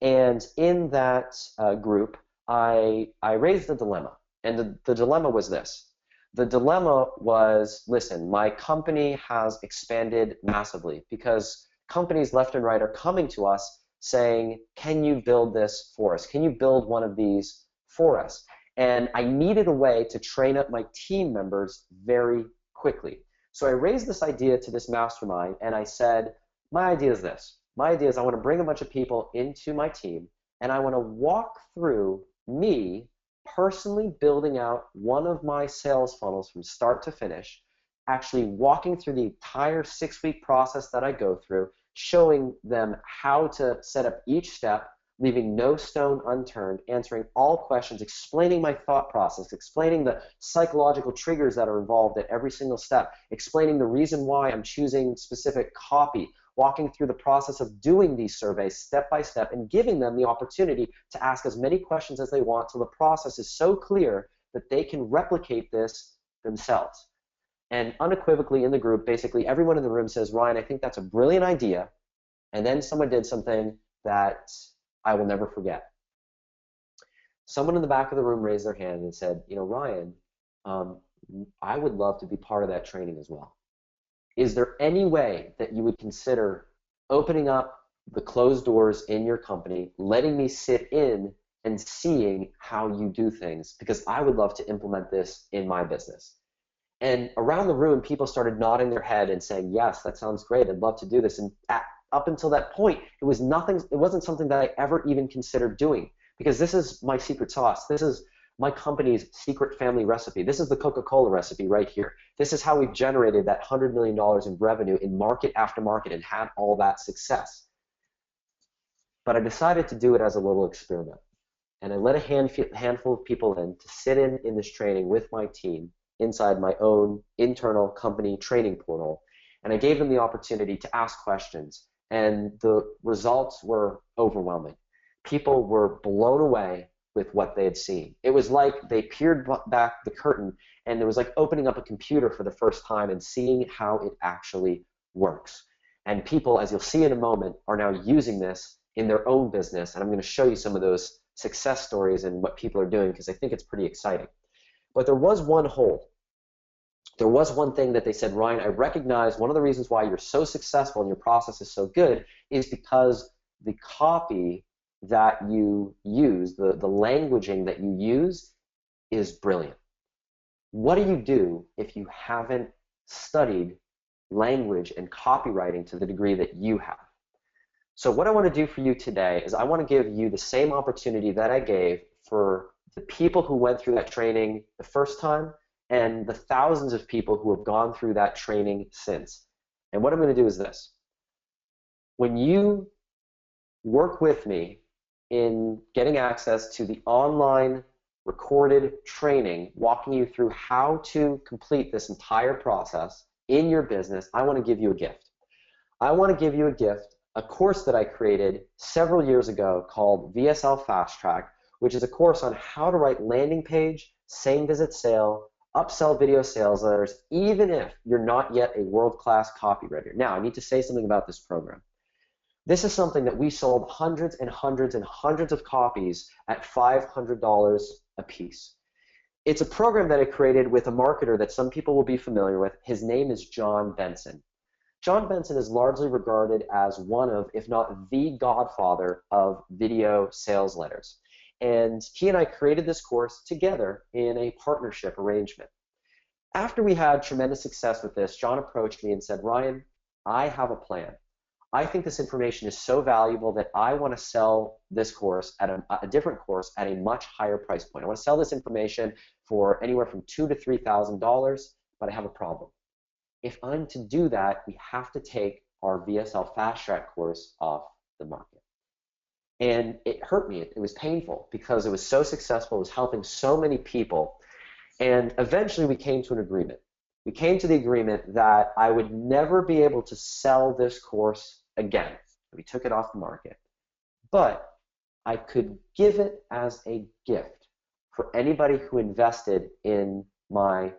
and in that group, I raised a dilemma. And the dilemma was this. The dilemma was, listen, my company has expanded massively because companies left and right are coming to us saying, can you build this for us? Can you build one of these for us? And I needed a way to train up my team members very quickly. So I raised this idea to this mastermind, and I said, my idea is this. My idea is I want to bring a bunch of people into my team, and I want to walk through me personally building out one of my sales funnels from start to finish, actually walking through the entire 6-week process that I go through, showing them how to set up each step, leaving no stone unturned, answering all questions, explaining my thought process, explaining the psychological triggers that are involved at every single step, explaining the reason why I'm choosing specific copy, walking through the process of doing these surveys step by step, and giving them the opportunity to ask as many questions as they want till the process is so clear that they can replicate this themselves. And unequivocally in the group, basically everyone in the room says, Ryan, I think that's a brilliant idea. And then someone did something that I will never forget. Someone in the back of the room raised their hand and said, you know, Ryan, I would love to be part of that training as well. Is there any way that you would consider opening up the closed doors in your company, letting me sit in and seeing how you do things? Because I would love to implement this in my business. And around the room, people started nodding their head and saying, yes, that sounds great. I'd love to do this. And up until that point, it wasn't something that I ever even considered doing, because this is my secret sauce. This is my company's secret family recipe. This is the Coca-Cola recipe right here. This is how we've generated that $100 million in revenue in market after market and had all that success. But I decided to do it as a little experiment. And I let a handful of people in to sit in this training with my team inside my own internal company training portal. And I gave them the opportunity to ask questions. And the results were overwhelming. People were blown away with what they had seen. It was like they peered back the curtain, and it was like opening up a computer for the first time and seeing how it actually works. And people, as you'll see in a moment, are now using this in their own business. And I'm going to show you some of those success stories and what people are doing, because I think it's pretty exciting. But there was one hole. There was one thing that they said, Ryan, I recognize one of the reasons why you're so successful and your process is so good is because the copy that you use, the languaging that you use is brilliant. What do you do if you haven't studied language and copywriting to the degree that you have? So what I want to do for you today is I want to give you the same opportunity that I gave for the people who went through that training the first time and the thousands of people who have gone through that training since. And what I'm going to do is this. When you work with me in getting access to the online recorded training, walking you through how to complete this entire process in your business, I want to give you a gift. I want to give you a gift, a course that I created several years ago called VSL Fast Track, which is a course on how to write landing page, same visit sale, upsell video sales letters, even if you're not yet a world-class copywriter. Now, I need to say something about this program. This is something that we sold hundreds and hundreds and hundreds of copies at $500 a piece. It's a program that I created with a marketer that some people will be familiar with. His name is John Benson. John Benson is largely regarded as one of, if not the godfather of video sales letters. And he and I created this course together in a partnership arrangement. After we had tremendous success with this, John approached me and said, Ryan, I have a plan. I think this information is so valuable that I want to sell this course at a different course at a much higher price point. I want to sell this information for anywhere from $2,000 to $3,000, but I have a problem. If I'm to do that, we have to take our VSL Fast Track course off the market. And it hurt me. It was painful because it was so successful. It was helping so many people. And eventually we came to an agreement. We came to the agreement that I would never be able to sell this course again. We took it off the market. But I could give it as a gift for anybody who invested in my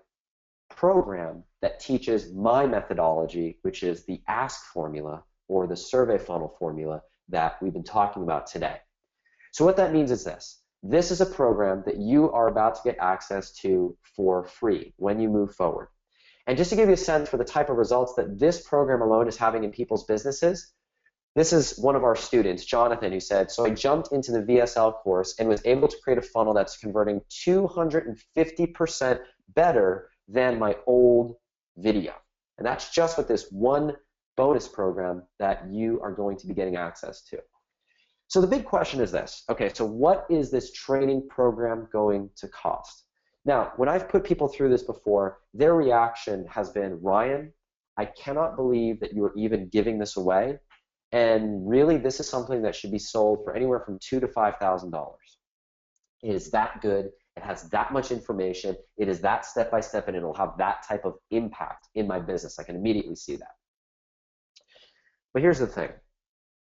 program that teaches my methodology, which is the ASK formula or the survey funnel formula that we've been talking about today. So what that means is this. This is a program that you are about to get access to for free when you move forward. And just to give you a sense for the type of results that this program alone is having in people's businesses, this is one of our students, Jonathan, who said, so I jumped into the VSL course and was able to create a funnel that's converting 250% better than my old video. And that's just with this one bonus program that you are going to be getting access to. So the big question is this. Okay, so what is this training program going to cost? Now, when I've put people through this before, their reaction has been, Ryan, I cannot believe that you are even giving this away. And really, this is something that should be sold for anywhere from $2,000 to $5,000. It is that good. It has that much information. It is that step-by-step, and it'll have that type of impact in my business. I can immediately see that. But here's the thing.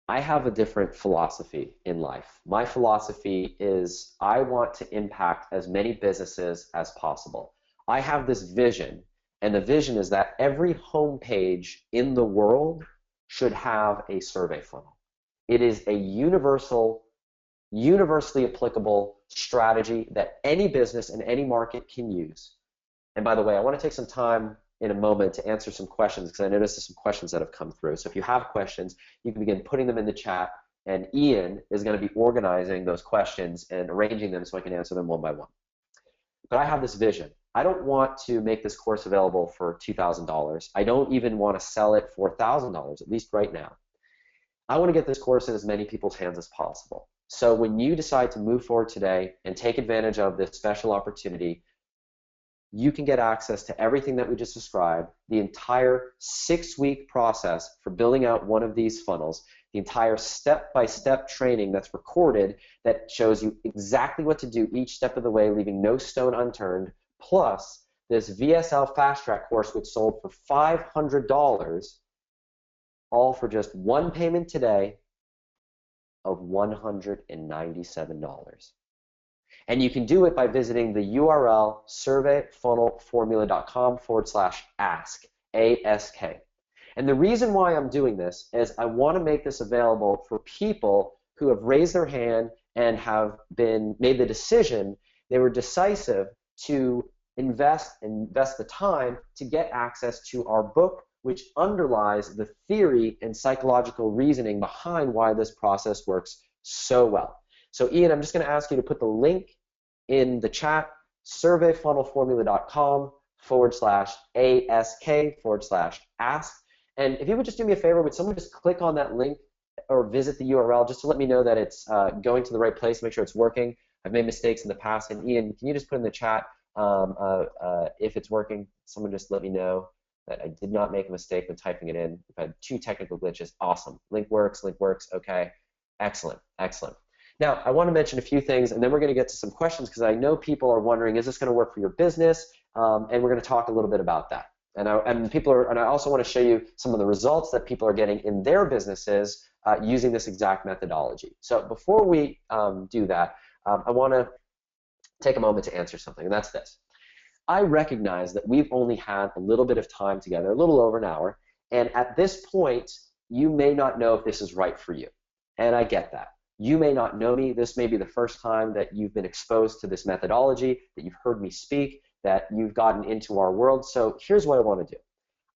I have a different philosophy in life. My philosophy is I want to impact as many businesses as possible. I have this vision, and the vision is that every homepage in the world should have a survey funnel. It is a universally applicable strategy that any business in any market can use. And by the way, I want to take some time in a moment to answer some questions because I noticed there's some questions that have come through. So if you have questions, you can begin putting them in the chat, and Ian is going to be organizing those questions and arranging them so I can answer them one by one. But I have this vision. I don't want to make this course available for $2,000. I don't even want to sell it for $1,000, at least right now. I want to get this course in as many people's hands as possible. So when you decide to move forward today and take advantage of this special opportunity, you can get access to everything that we just described, the entire 6-week process for building out one of these funnels, the entire step-by-step training that's recorded that shows you exactly what to do each step of the way, leaving no stone unturned, plus this VSL Fast Track course which sold for $500, all for just one payment today of $197. And you can do it by visiting the URL surveyfunnelformula.com/ask, A-S-K. And the reason why I'm doing this is I want to make this available for people who have raised their hand and have made the decision, they were decisive to invest the time to get access to our book, which underlies the theory and psychological reasoning behind why this process works so well. So Ian, I'm just going to ask you to put the link in the chat, surveyfunnelformula.com/ASK/ask. And if you would just do me a favor, would someone just click on that link or visit the URL just to let me know that it's going to the right place, make sure it's working. I've made mistakes in the past. And Ian, can you just put in the chat if it's working? Someone just let me know that I did not make a mistake when typing it in. We've had 2 technical glitches. Awesome. Link works, okay. Excellent, excellent. Now, I want to mention a few things, and then we're going to get to some questions because I know people are wondering, is this going to work for your business? And we're going to talk a little bit about that. And I also want to show you some of the results that people are getting in their businesses using this exact methodology. So before we do that, I want to take a moment to answer something, and that's this. I recognize that we've only had a little bit of time together, a little over an hour, and at this point, you may not know if this is right for you, and I get that. You may not know me. This may be the first time that you've been exposed to this methodology, that you've heard me speak, that you've gotten into our world. So here's what I want to do.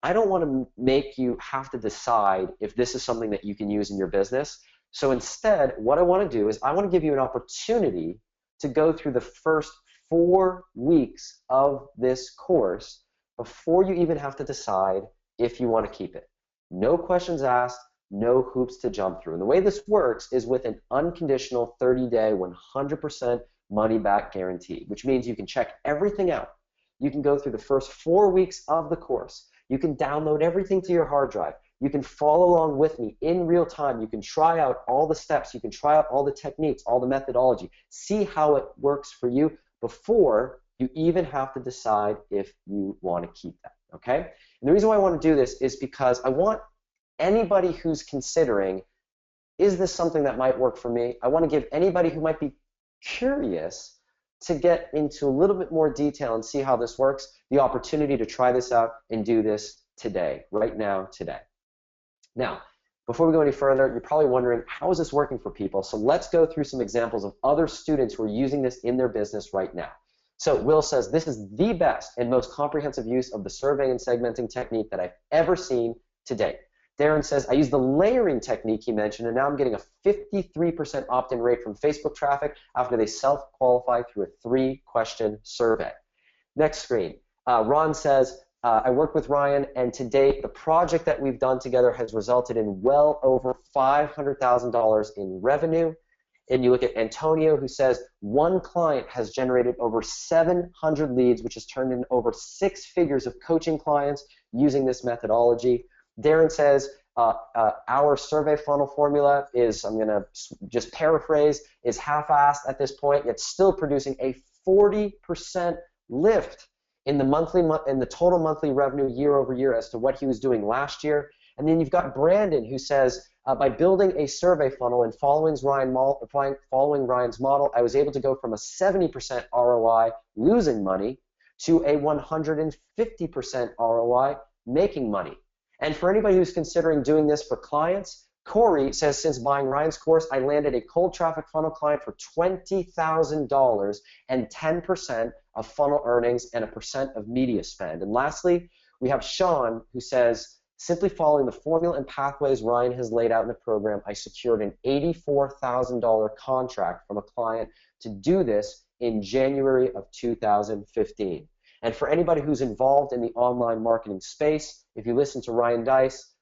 I don't want to make you have to decide if this is something that you can use in your business. So instead, what I want to do is I want to give you an opportunity to go through the first 4 weeks of this course before you even have to decide if you want to keep it. No questions asked, no hoops to jump through. And the way this works is with an unconditional 30-day, 100% money-back guarantee, which means you can check everything out. You can go through the first 4 weeks of the course. You can download everything to your hard drive. You can follow along with me in real time. You can try out all the steps. You can try out all the techniques, all the methodology. See how it works for you before you even have to decide if you want to keep that, okay? And the reason why I want to do this is because I want anybody who's considering, is this something that might work for me? I want to give anybody who might be curious to get into a little bit more detail and see how this works, the opportunity to try this out and do this today, right now, today. Now, before we go any further, you're probably wondering, how is this working for people? So let's go through some examples of other students who are using this in their business right now. So Will says, this is the best and most comprehensive use of the survey and segmenting technique that I've ever seen to date. Darren says, I use the layering technique he mentioned, and now I'm getting a 53% opt-in rate from Facebook traffic after they self-qualify through a 3-question survey. Next screen. Ron says, I work with Ryan, and to date, the project that we've done together has resulted in well over $500,000 in revenue. And you look at Antonio, who says one client has generated over 700 leads, which has turned in over 6 figures of coaching clients using this methodology. Darren says our survey funnel formula is, I'm going to just paraphrase, is half-assed at this point, yet still producing a 40% lift in the total monthly revenue year over year as to what he was doing last year. And then you've got Brandon, who says, by building a survey funnel and following Ryan's model, I was able to go from a 70% ROI losing money to a 150% ROI making money. And for anybody who's considering doing this for clients, Corey says, since buying Ryan's course, I landed a cold traffic funnel client for $20,000 and 10% of funnel earnings and a percent of media spend. And lastly, we have Sean, who says, simply following the formula and pathways Ryan has laid out in the program, I secured an $84,000 contract from a client to do this in January of 2015. And for anybody who's involved in the online marketing space, if you listen to Ryan Deiss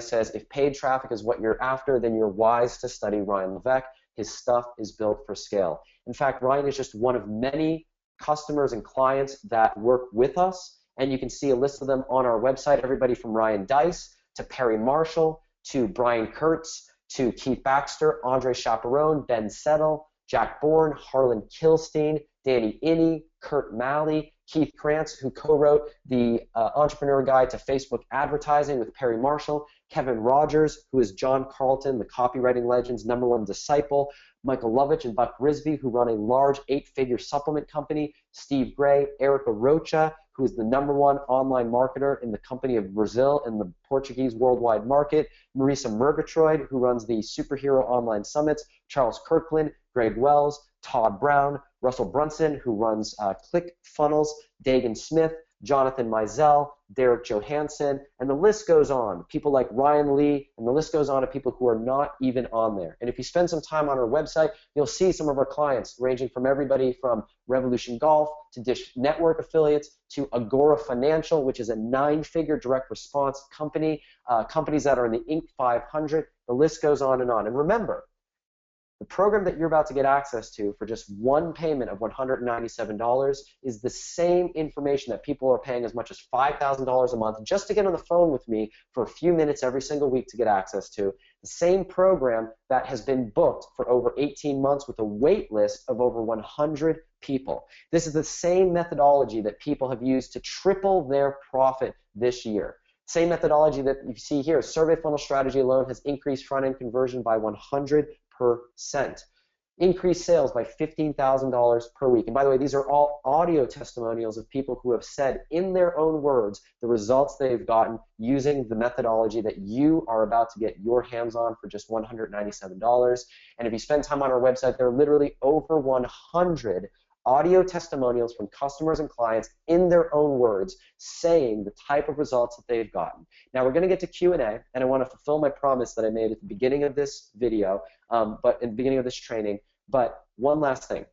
says, if paid traffic is what you're after, then you're wise to study Ryan Levesque. His stuff is built for scale. In fact, Ryan is just one of many customers and clients that work with us, and you can see a list of them on our website, everybody from Ryan Deiss to Perry Marshall to Brian Kurtz to Keith Baxter, Andre Chaperone, Ben Settle, Jack Bourne, Harlan Kilstein, Danny Inney, Kurt Malley, Keith Krantz, who co-wrote the Entrepreneur Guide to Facebook Advertising with Perry Marshall, Kevin Rogers, who is John Carlton, the copywriting legend's #1 disciple, Michael Lovich and Buck Risby, who run a large 8-figure supplement company, Steve Gray, Erica Rocha, who is the #1 online marketer in the company of Brazil in the Portuguese worldwide market, Marisa Murgatroyd, who runs the Superhero Online Summits, Charles Kirkland, Greg Wells, Todd Brown, Russell Brunson, who runs ClickFunnels, Dagan Smith, Jonathan Mizell, Derek Johansson, and the list goes on. People like Ryan Lee, and the list goes on to people who are not even on there. And if you spend some time on our website, you'll see some of our clients, ranging from everybody from Revolution Golf to Dish Network affiliates to Agora Financial, which is a 9-figure direct response company, companies that are in the Inc. 500. The list goes on. And remember, the program that you're about to get access to for just one payment of $197 is the same information that people are paying as much as $5,000 a month just to get on the phone with me for a few minutes every single week to get access to. The same program that has been booked for over 18 months with a wait list of over 100 people. This is the same methodology that people have used to triple their profit this year. Same methodology that you see here. Survey funnel strategy alone has increased front-end conversion by 100%. Increased sales by $15,000 per week. And by the way, these are all audio testimonials of people who have said in their own words the results they've gotten using the methodology that you are about to get your hands on for just $197. And if you spend time on our website, there are literally over 100 audio testimonials from customers and clients in their own words saying the type of results that they've gotten. Now we're going to get to Q&A, and I want to fulfill my promise that I made at the beginning of this video, but in the beginning of this training. But one last thing.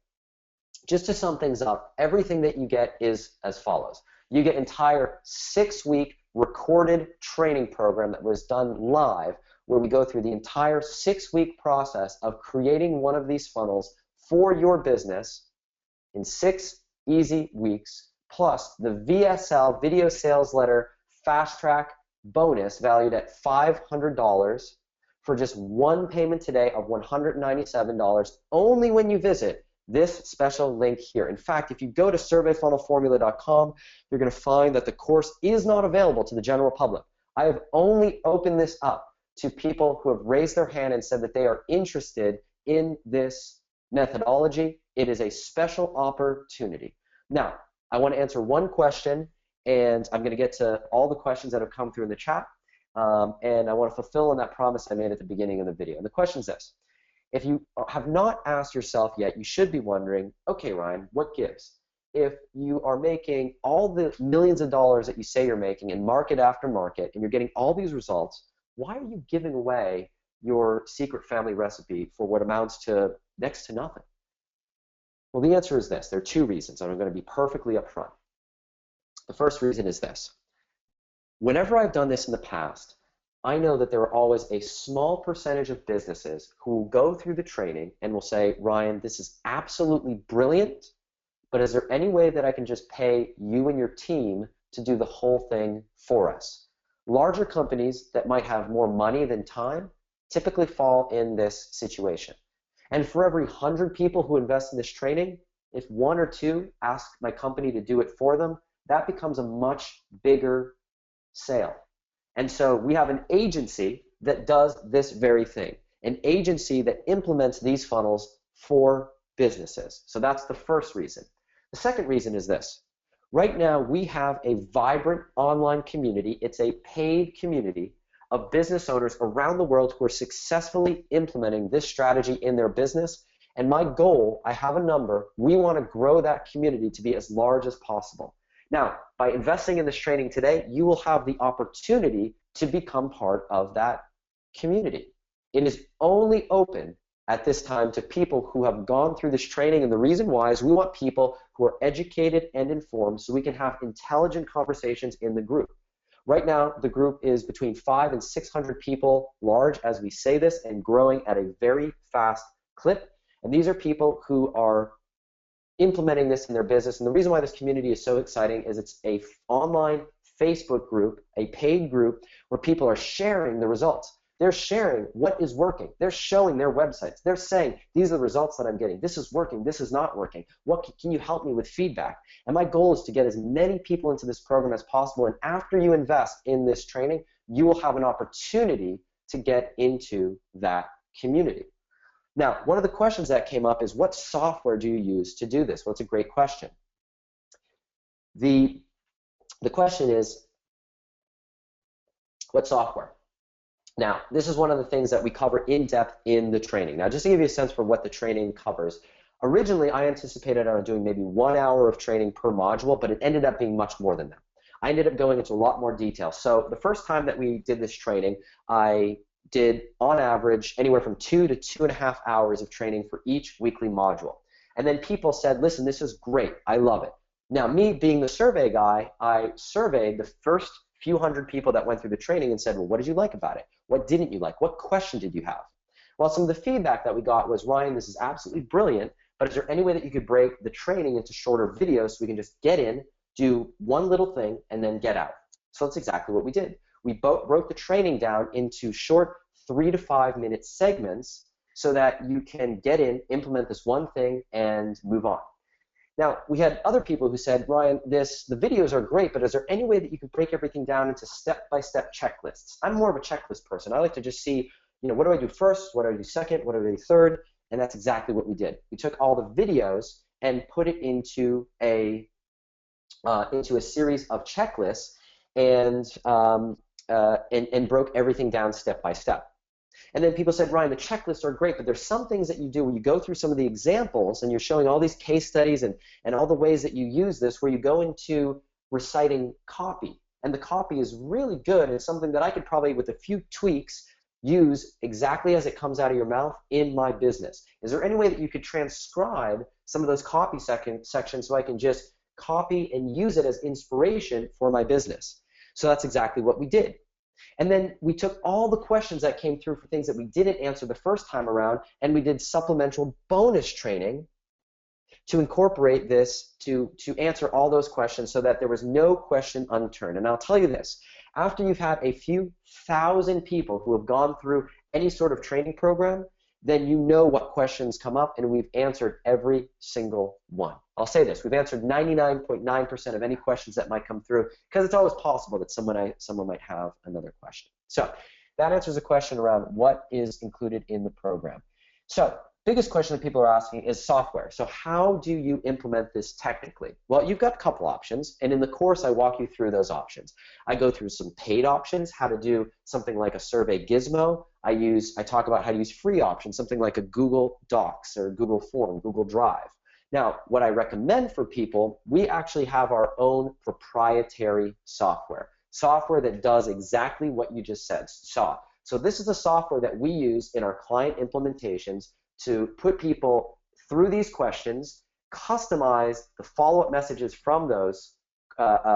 Just to sum things up, everything that you get is as follows. You get an entire 6-week recorded training program that was done live, where we go through the entire 6-week process of creating one of these funnels for your business in 6 easy weeks, plus the VSL, Video Sales Letter Fast Track bonus valued at $500 for just one payment today of $197 only when you visit this special link here. In fact, if you go to surveyfunnelformula.com, you're going to find that the course is not available to the general public. I have only opened this up to people who have raised their hand and said that they are interested in this methodology. It is a special opportunity. Now, I want to answer one question, and I'm going to get to all the questions that have come through in the chat, and I want to fulfill on that promise I made at the beginning of the video. And the question is this. If you have not asked yourself yet, you should be wondering, okay, Ryan, what gives? If you are making all the millions of dollars that you say you're making in market after market, and you're getting all these results, why are you giving away your secret family recipe for what amounts to next to nothing? Well, the answer is this. There are two reasons, and I'm going to be perfectly upfront. The first reason is this. Whenever I've done this in the past, I know that there are always a small percentage of businesses who will go through the training and will say, Ryan, this is absolutely brilliant, but is there any way that I can just pay you and your team to do the whole thing for us? Larger companies that might have more money than time typically fall in this situation. And for every 100 people who invest in this training, if one or two ask my company to do it for them, that becomes a much bigger sale. And so we have an agency that does this very thing, an agency that implements these funnels for businesses. So that's the first reason. The second reason is this. Right now, we have a vibrant online community. It's a paid community of business owners around the world who are successfully implementing this strategy in their business. And my goal, I have a number, we want to grow that community to be as large as possible. Now, by investing in this training today, you will have the opportunity to become part of that community. It is only open at this time to people who have gone through this training, and the reason why is we want people who are educated and informed so we can have intelligent conversations in the group. Right now, the group is between 500 and 600 people large as we say this and growing at a very fast clip. And these are people who are implementing this in their business. And the reason why this community is so exciting is it's an online Facebook group, a paid group, where people are sharing the results. They're sharing what is working. They're showing their websites. They're saying, these are the results that I'm getting. This is working. This is not working. What can you help me with feedback? And my goal is to get as many people into this program as possible. And after you invest in this training, you will have an opportunity to get into that community. Now, one of the questions that came up is, what software do you use to do this? Well, it's a great question. The question is, what software? Now, this is one of the things that we cover in depth in the training. Now, just to give you a sense for what the training covers, originally I anticipated on doing maybe 1 hour of training per module, but it ended up being much more than that. I ended up going into a lot more detail. So the first time that we did this training, I did, on average, anywhere from 2 to 2.5 hours of training for each weekly module. And then people said, listen, this is great. I love it. Now, me being the survey guy, I surveyed the first few hundred people that went through the training and said, well, what did you like about it? What didn't you like? What question did you have? Well, some of the feedback that we got was, Ryan, this is absolutely brilliant, but is there any way that you could break the training into shorter videos so we can just get in, do one little thing, and then get out? So that's exactly what we did. We broke the training down into short 3 to 5 minute segments so that you can get in, implement this one thing, and move on. Now, we had other people who said, Ryan, the videos are great, but is there any way that you could break everything down into step-by-step checklists? I'm more of a checklist person. I like to just see, what do I do first, what do I do second, what do I do third, and that's exactly what we did. We took all the videos and put it into a series of checklists and broke everything down step by step. And then people said, Ryan, the checklists are great, but there's some things that you do when you go through some of the examples and you're showing all these case studies and all the ways that you use this, where you go into reciting copy. And the copy is really good. It's something that I could probably, with a few tweaks, use exactly as it comes out of your mouth in my business. Is there any way that you could transcribe some of those copy sections so I can just copy and use it as inspiration for my business? So that's exactly what we did. And then we took all the questions that came through for things that we didn't answer the first time around, and we did supplemental bonus training to incorporate this to answer all those questions so that there was no question unturned. And I'll tell you this, after you've had a few thousand people who have gone through any sort of training program, then you know what questions come up, and we've answered every single one. I'll say this, we've answered 99.9% of any questions that might come through, because it's always possible that someone might have another question. So that answers a question around what is included in the program. So biggest question that people are asking is software. So how do you implement this technically? Well, you've got a couple options, and in the course I walk you through those options. I go through some paid options, how to do something like a survey gizmo. I talk about how to use free options, something like a Google Docs or Google Form, Google Drive. Now, what I recommend for people, we actually have our own proprietary software that does exactly what you just saw. So this is the software that we use in our client implementations to put people through these questions, customize the follow-up messages from those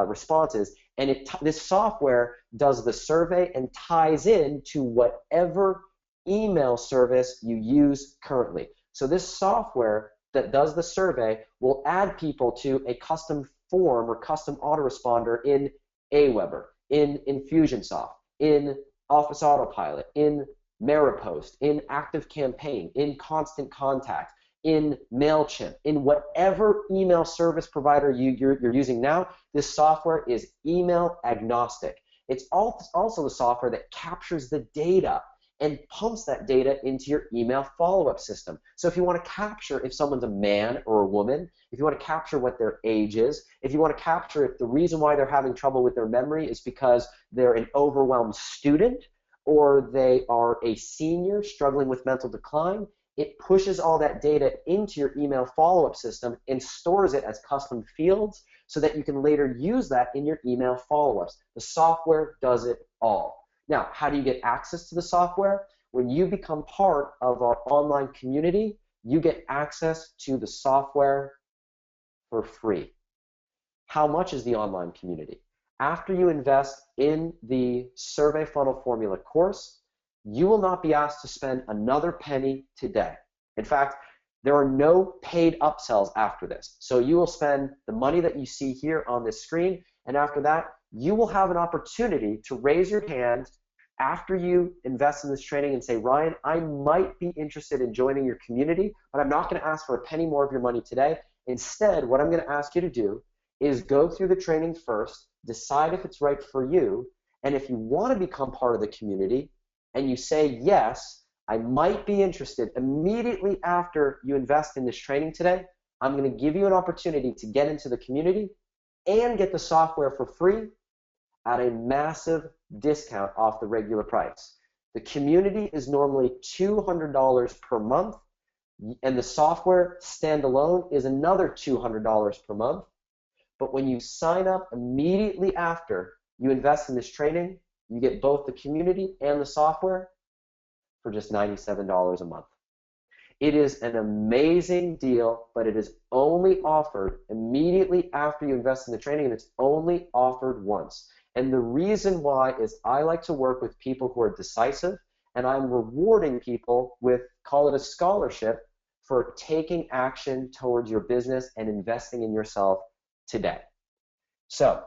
responses, and this software does the survey and ties in to whatever email service you use currently. So this software that does the survey will add people to a custom form or custom autoresponder in Aweber, in Infusionsoft, in Office Autopilot, in Maripost, in ActiveCampaign, in Constant Contact, in MailChimp, in whatever email service provider you're using now. This software is email agnostic. It's also the software that captures the data and pumps that data into your email follow-up system. So if you want to capture if someone's a man or a woman, if you want to capture what their age is, if you want to capture if the reason why they're having trouble with their memory is because they're an overwhelmed student or they are a senior struggling with mental decline, it pushes all that data into your email follow-up system and stores it as custom fields so that you can later use that in your email follow-ups. The software does it all. Now, how do you get access to the software? When you become part of our online community, you get access to the software for free. How much is the online community? After you invest in the Survey Funnel Formula course, you will not be asked to spend another penny today. In fact, there are no paid upsells after this. So you will spend the money that you see here on this screen, and after that, you will have an opportunity to raise your hand after you invest in this training and say, Ryan, I might be interested in joining your community, but I'm not going to ask for a penny more of your money today. Instead, what I'm going to ask you to do is go through the training first, decide if it's right for you, and if you want to become part of the community and you say, yes, I might be interested, immediately after you invest in this training today, I'm going to give you an opportunity to get into the community and get the software for free at a massive discount off the regular price. The community is normally $200 per month, and the software standalone is another $200 per month. But when you sign up immediately after you invest in this training, you get both the community and the software for just $97 a month. It is an amazing deal, but it is only offered immediately after you invest in the training, and it's only offered once. And the reason why is I like to work with people who are decisive, and I'm rewarding people with, call it a scholarship, for taking action towards your business and investing in yourself today. So,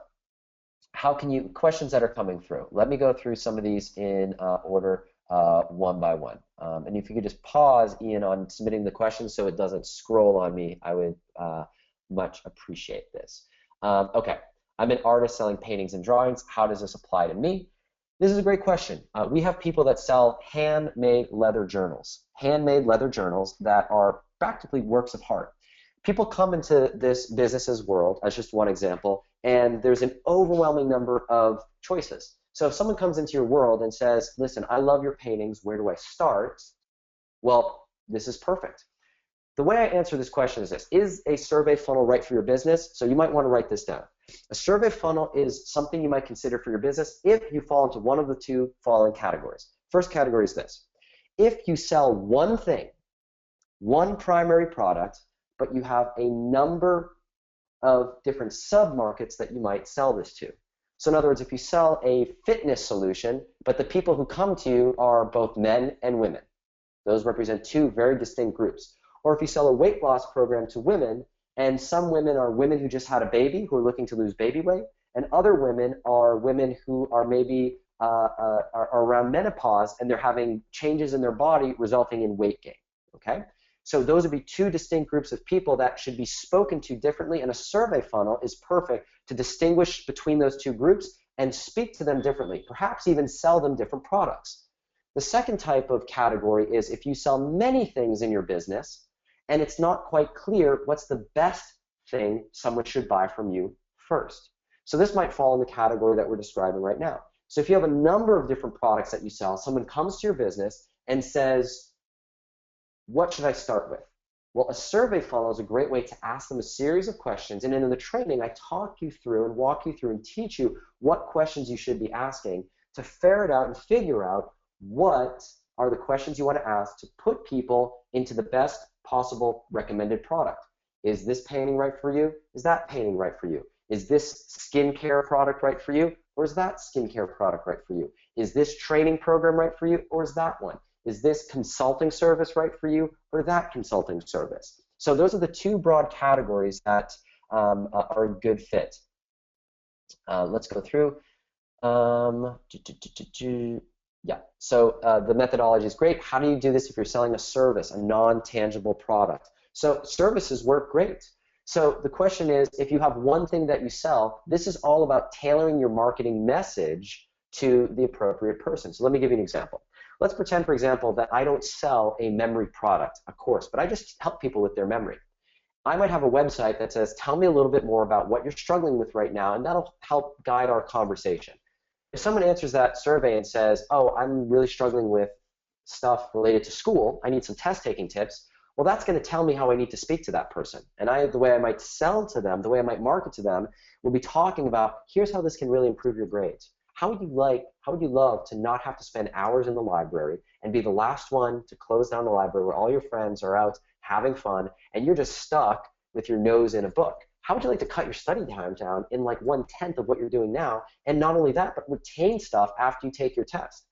how can you, questions that are coming through. Let me go through some of these in order one by one. And if you could just pause, Ian, on submitting the questions so it doesn't scroll on me, I would much appreciate this. Okay, I'm an artist selling paintings and drawings. How does this apply to me? This is a great question. We have people that sell handmade leather journals that are practically works of art. People come into this business's world, as just one example, and there's an overwhelming number of choices. So if someone comes into your world and says, listen, I love your paintings, where do I start? Well, this is perfect. The way I answer this question is this: is a survey funnel right for your business? So you might want to write this down. A survey funnel is something you might consider for your business if you fall into one of the two following categories. First category is this: if you sell one thing, one primary product, but you have a number of different sub-markets that you might sell this to. So in other words, if you sell a fitness solution, but the people who come to you are both men and women, those represent two very distinct groups. Or if you sell a weight loss program to women, and some women are women who just had a baby who are looking to lose baby weight, and other women are women who are maybe are around menopause and they're having changes in their body resulting in weight gain. Okay? So those would be two distinct groups of people that should be spoken to differently, and a survey funnel is perfect to distinguish between those two groups and speak to them differently, perhaps even sell them different products. The second type of category is if you sell many things in your business and it's not quite clear what's the best thing someone should buy from you first. So this might fall in the category that we're describing right now. So if you have a number of different products that you sell, someone comes to your business and says, what should I start with? Well, a survey funnel is a great way to ask them a series of questions, and in the training, I talk you through and walk you through and teach you what questions you should be asking to ferret out and figure out what are the questions you want to ask to put people into the best possible recommended product. Is this painting right for you? Is that painting right for you? Is this skincare product right for you? Or is that skincare product right for you? Is this training program right for you? Or is that one? Is this consulting service right for you, or that consulting service? So those are the two broad categories that are a good fit. Let's go through. Yeah, so the methodology is great. How do you do this if you're selling a service, a non-tangible product? So services work great. So the question is, if you have one thing that you sell, this is all about tailoring your marketing message to the appropriate person. So let me give you an example. Let's pretend, for example, that I don't sell a memory product, a course, but I just help people with their memory. I might have a website that says, tell me a little bit more about what you're struggling with right now, and that'll help guide our conversation. If someone answers that survey and says, oh, I'm really struggling with stuff related to school, I need some test-taking tips, well, that's going to tell me how I need to speak to that person. And the way I might sell to them, the way I might market to them, will be talking about, here's how this can really improve your grades. How would you love to not have to spend hours in the library and be the last one to close down the library where all your friends are out having fun and you're just stuck with your nose in a book? How would you like to cut your study time down in like 1/10 of what you're doing now, and not only that, but retain stuff after you take your test?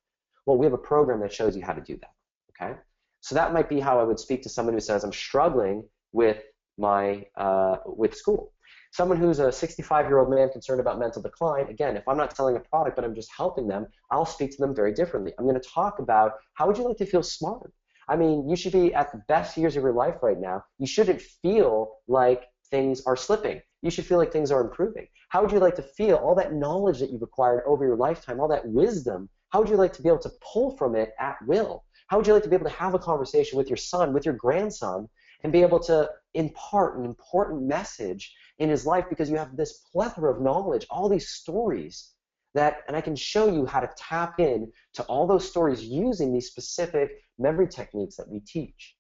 Well, we have a program that shows you how to do that, okay? So that might be how I would speak to someone who says, I'm struggling with with school. Someone who's a 65-year-old man concerned about mental decline, again, if I'm not selling a product but I'm just helping them, I'll speak to them very differently. I'm going to talk about, how would you like to feel smart? I mean, you should be at the best years of your life right now. You shouldn't feel like things are slipping. You should feel like things are improving. How would you like to feel all that knowledge that you've acquired over your lifetime, all that wisdom? How would you like to be able to pull from it at will? How would you like to be able to have a conversation with your son, with your grandson, and be able to impart an important message in his life because you have this plethora of knowledge, all these stories and I can show you how to tap in to all those stories using these specific memory techniques that we teach.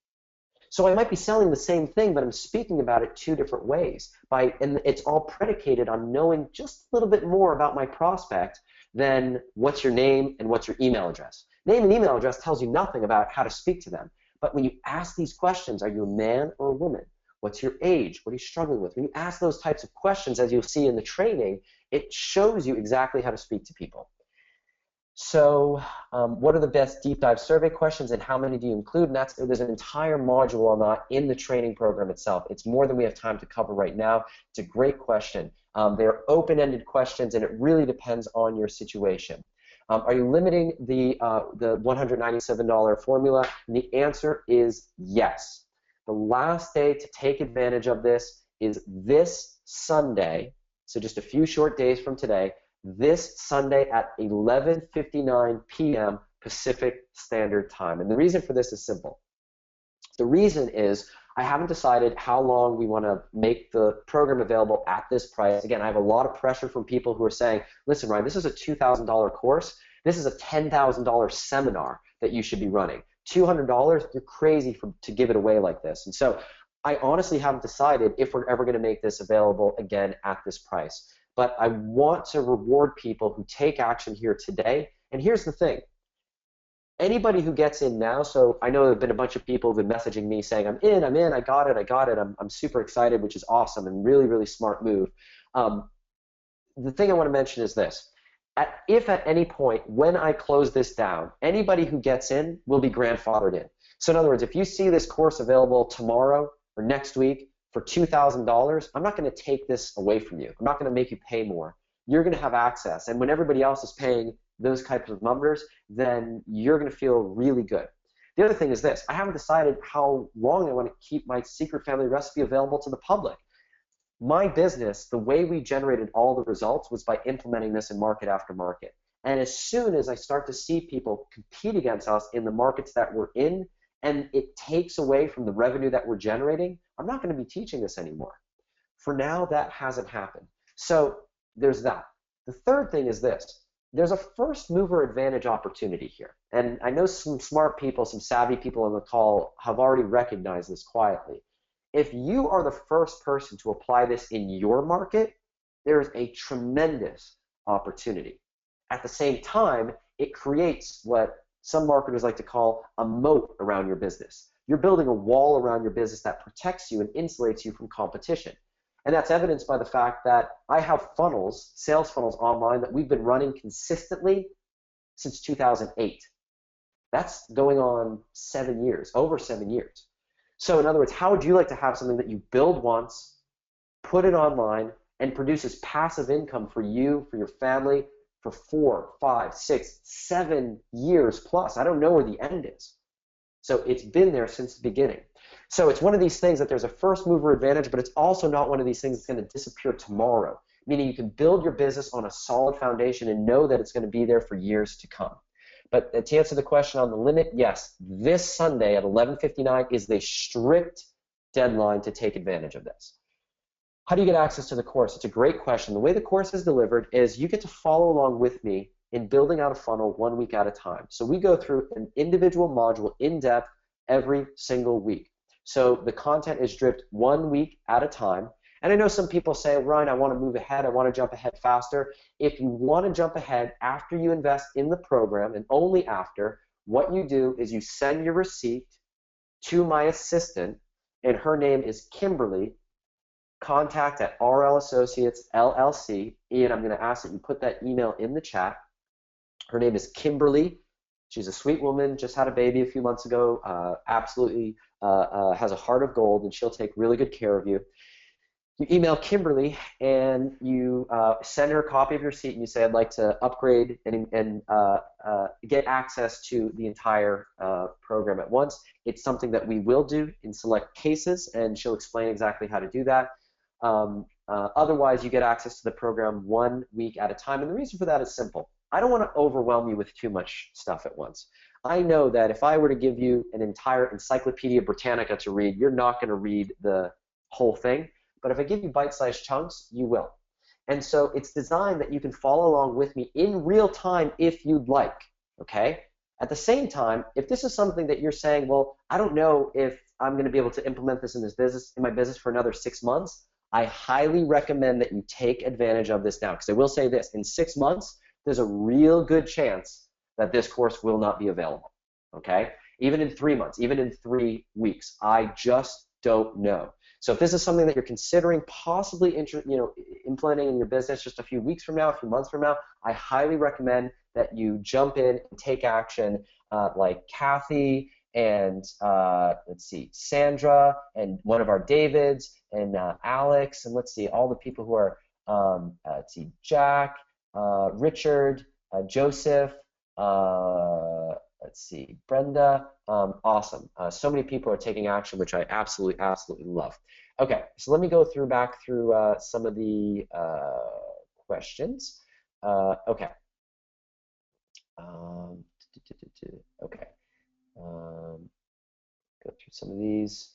So I might be selling the same thing, but I'm speaking about it two different ways. And it's all predicated on knowing just a little bit more about my prospect than what's your name and what's your email address. Name and email address tells you nothing about how to speak to them. But when you ask these questions, are you a man or a woman? What's your age? What are you struggling with? When you ask those types of questions, as you'll see in the training, it shows you exactly how to speak to people. So what are the best deep dive survey questions and how many do you include? And there's an entire module on that in the training program itself. It's more than we have time to cover right now. It's a great question. They're open-ended questions, and it really depends on your situation. Are you limiting the $197 formula? And the answer is yes. The last day to take advantage of this is this Sunday, so just a few short days from today, this Sunday at 11:59 p.m. Pacific Standard Time. And the reason for this is simple. The reason is I haven't decided how long we want to make the program available at this price. Again, I have a lot of pressure from people who are saying, listen, Ryan, this is a $2,000 course. This is a $10,000 seminar that you should be running. $200, you're crazy to give it away like this. And so I honestly haven't decided if we're ever going to make this available again at this price. But I want to reward people who take action here today. And here's the thing. Anybody who gets in now, so I know there have been a bunch of people who have been messaging me saying, I'm in, I got it, I'm super excited, which is awesome and really, really smart move. The thing I want to mention is this. If at any point when I close this down, anybody who gets in will be grandfathered in. So in other words, if you see this course available tomorrow or next week for $2,000, I'm not going to take this away from you. I'm not going to make you pay more. You're going to have access. And when everybody else is paying those types of numbers, then you're going to feel really good. The other thing is this. I haven't decided how long I want to keep my secret family recipe available to the public. My business, the way we generated all the results was by implementing this in market after market. And as soon as I start to see people compete against us in the markets that we're in, and it takes away from the revenue that we're generating, I'm not going to be teaching this anymore. For now, that hasn't happened. So there's that. The third thing is this. There's a first mover advantage opportunity here. And I know some smart people, some savvy people on the call have already recognized this quietly. If you are the first person to apply this in your market, there's a tremendous opportunity. At the same time, it creates what some marketers like to call a moat around your business. You're building a wall around your business that protects you and insulates you from competition. And that's evidenced by the fact that I have funnels, sales funnels online that we've been running consistently since 2008. That's going on 7 years, over 7 years. So in other words, how would you like to have something that you build once, put it online, and produces passive income for you, for your family, for 4, 5, 6, 7 years plus? I don't know where the end is. So it's been there since the beginning. So it's one of these things that there's a first mover advantage, but it's also not one of these things that's going to disappear tomorrow, meaning you can build your business on a solid foundation and know that it's going to be there for years to come. But to answer the question on the limit, yes, this Sunday at 11:59 is the strict deadline to take advantage of this. How do you get access to the course? It's a great question. The way the course is delivered is you get to follow along with me in building out a funnel 1 week at a time. So we go through an individual module in depth every single week. So the content is dripped 1 week at a time. And I know some people say, Ryan, I want to move ahead. I want to jump ahead faster. If you want to jump ahead after you invest in the program, and only after, what you do is you send your receipt to my assistant, and her name is Kimberly, contact at RL Associates LLC. Ian, I'm going to ask that you put that email in the chat. Her name is Kimberly. She's a sweet woman, just had a baby a few months ago, absolutely has a heart of gold, and she'll take really good care of you. You email Kimberly, and you send her a copy of your receipt, and you say, I'd like to upgrade and get access to the entire program at once. It's something that we will do in select cases, and she'll explain exactly how to do that. Otherwise, you get access to the program 1 week at a time, and the reason for that is simple. I don't want to overwhelm you with too much stuff at once. I know that if I were to give you an entire Encyclopedia Britannica to read, you're not going to read the whole thing. But if I give you bite-sized chunks, you will. And so it's designed that you can follow along with me in real time if you'd like, okay? At the same time, if this is something that you're saying, well, I don't know if I'm going to be able to implement this in my business for another 6 months, I highly recommend that you take advantage of this now. Because I will say this, in 6 months, there's a real good chance that this course will not be available, okay? Even in 3 months, even in 3 weeks. I just don't know. So if this is something that you're considering possibly implementing in your business just a few weeks from now, a few months from now, I highly recommend that you jump in and take action like Kathy and let's see, Sandra and one of our Davids and Alex, and let's see, all the people who are, let's see, Jack, Richard, Joseph, let's see, Brenda, awesome. So many people are taking action, which I absolutely, absolutely love. Okay, so let me go back through some of the questions. Okay. Okay. Go through some of these.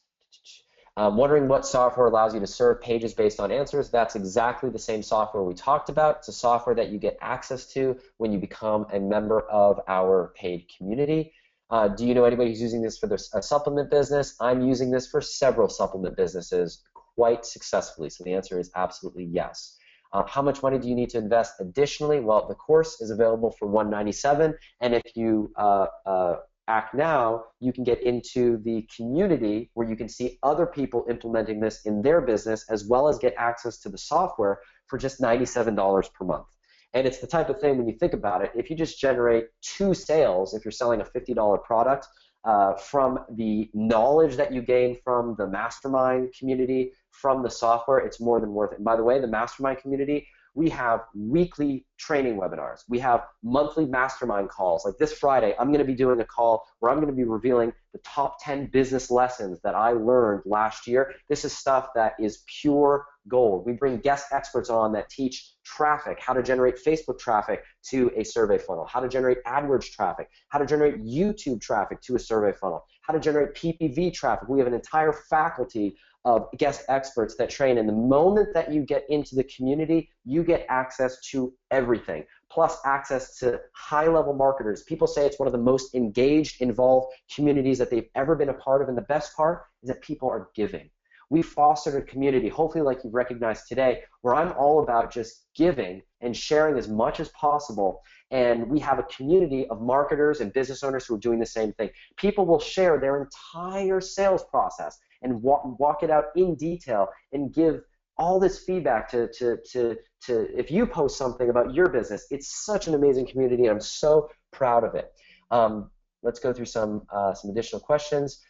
Wondering what software allows you to serve pages based on answers. That's exactly the same software we talked about. It's a software that you get access to when you become a member of our paid community. Do you know anybody who's using this for a supplement business? I'm using this for several supplement businesses quite successfully, so the answer is absolutely yes. How much money do you need to invest additionally? Well, the course is available for $197, and if you act now, you can get into the community where you can see other people implementing this in their business, as well as get access to the software for just $97 per month. And it's the type of thing, when you think about it, if you just generate 2 sales, if you're selling a $50 product, from the knowledge that you gain from the mastermind community, from the software, it's more than worth it. And by the way, the mastermind community, We have weekly training webinars. We have monthly mastermind calls. Like this Friday, I'm going to be doing a call where I'm going to be revealing the top 10 business lessons that I learned last year. This is stuff that is pure gold. We bring guest experts on that teach traffic, how to generate Facebook traffic to a survey funnel, how to generate AdWords traffic, how to generate YouTube traffic to a survey funnel, how to generate PPV traffic. We have an entire faculty of guest experts that train, and the moment that you get into the community, you get access to everything, plus access to high-level marketers. People say it's one of the most engaged, involved communities that they've ever been a part of, and the best part is that people are giving. We fostered a community, hopefully like you've recognized today, where I'm all about just giving and sharing as much as possible. And we have a community of marketers and business owners who are doing the same thing. People will share their entire sales process and walk it out in detail and give all this feedback to if you post something about your business. It's such an amazing community, and I'm so proud of it. Let's go through some additional questions.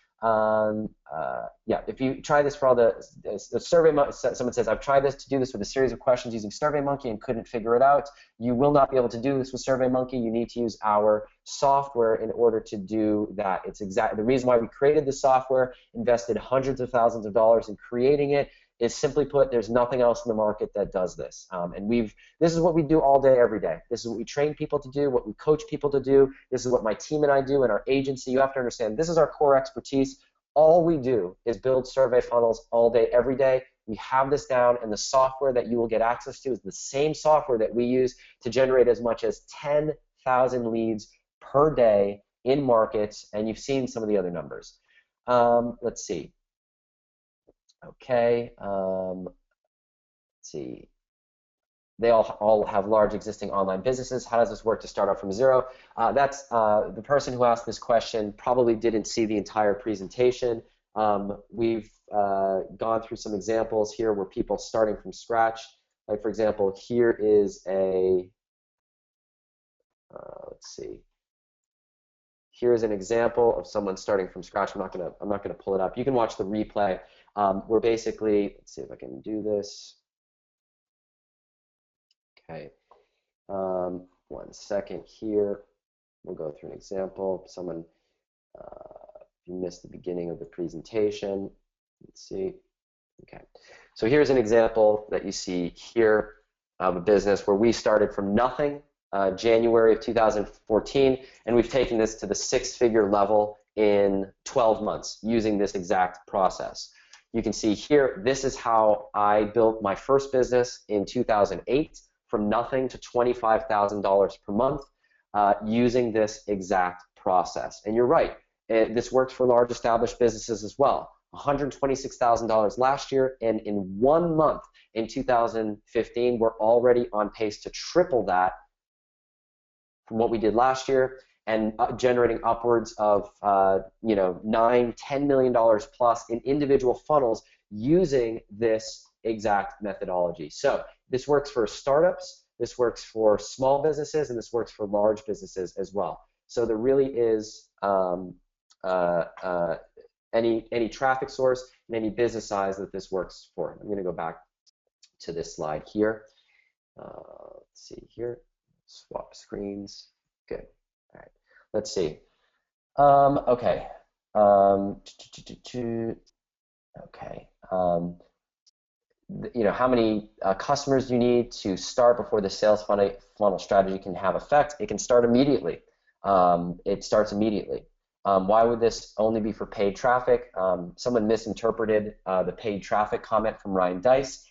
Yeah, if you try this for all the SurveyMonkey, someone says, I've tried this to do this with a series of questions using SurveyMonkey and couldn't figure it out. You will not be able to do this with SurveyMonkey. You need to use our software in order to do that. It's exactly the reason why we created the software, invested hundreds of thousands of dollars in creating it, is simply put, there's nothing else in the market that does this. And this is what we do all day, every day. This is what we train people to do, what we coach people to do. This is what my team and I do in our agency. You have to understand, this is our core expertise. All we do is build survey funnels all day, every day. We have this down, and the software that you will get access to is the same software that we use to generate as much as 10,000 leads per day in markets, and you've seen some of the other numbers. Let's see. Okay, let's see. They all have large existing online businesses. How does this work to start out from zero? That's the person who asked this question probably didn't see the entire presentation. We've gone through some examples here where people starting from scratch. Like for example, here is a let's see. Here's an example of someone starting from scratch. I'm not gonna pull it up. You can watch the replay. We're basically, let's see if I can do this. Okay, 1 second here. We'll go through an example. Someone, if you missed the beginning of the presentation, let's see. Okay, so here's an example that you see here of a business where we started from nothing, January of 2014, and we've taken this to the 6-figure level in 12 months using this exact process. You can see here, this is how I built my first business in 2008. From nothing to $25,000 per month using this exact process. And you're right, this works for large established businesses as well. $126,000 last year, and in 1 month in 2015, we're already on pace to triple that from what we did last year, and generating upwards of $9, $10 million plus in individual funnels using this exact methodology. So this works for startups, this works for small businesses, and this works for large businesses as well. So there really is any traffic source and any business size that this works for. I'm going to go back to this slide here. Let's see here. Swap screens. Good. All right. Let's see. Okay. Okay. How many customers do you need to start before the sales funnel strategy can have effect? It can start immediately. It starts immediately. Why would this only be for paid traffic? Someone misinterpreted the paid traffic comment from Ryan Deiss.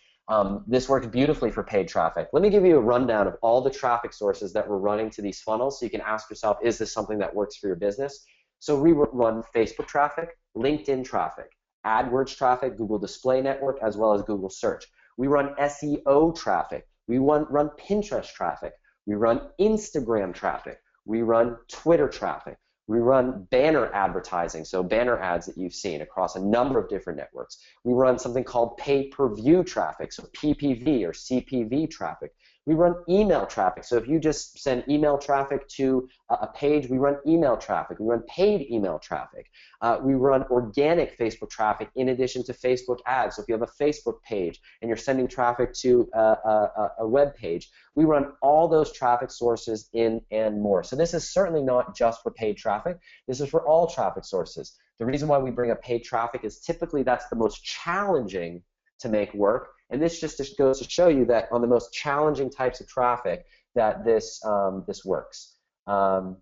This works beautifully for paid traffic. Let me give you a rundown of all the traffic sources that we're running to these funnels so you can ask yourself, is this something that works for your business? So we run Facebook traffic, LinkedIn traffic, AdWords traffic, Google Display Network, as well as Google Search. We run SEO traffic. We run Pinterest traffic. We run Instagram traffic. We run Twitter traffic. We run banner advertising, so banner ads that you've seen across a number of different networks. We run something called pay-per-view traffic, so PPV or CPV traffic. We run email traffic. So if you just send email traffic to a page, we run email traffic. We run paid email traffic. We run organic Facebook traffic in addition to Facebook ads. So if you have a Facebook page and you're sending traffic to a web page, we run all those traffic sources in and more. So this is certainly not just for paid traffic. This is for all traffic sources. The reason why we bring up paid traffic is typically that's the most challenging to make work. And this just goes to show you that on the most challenging types of traffic that this works. Let's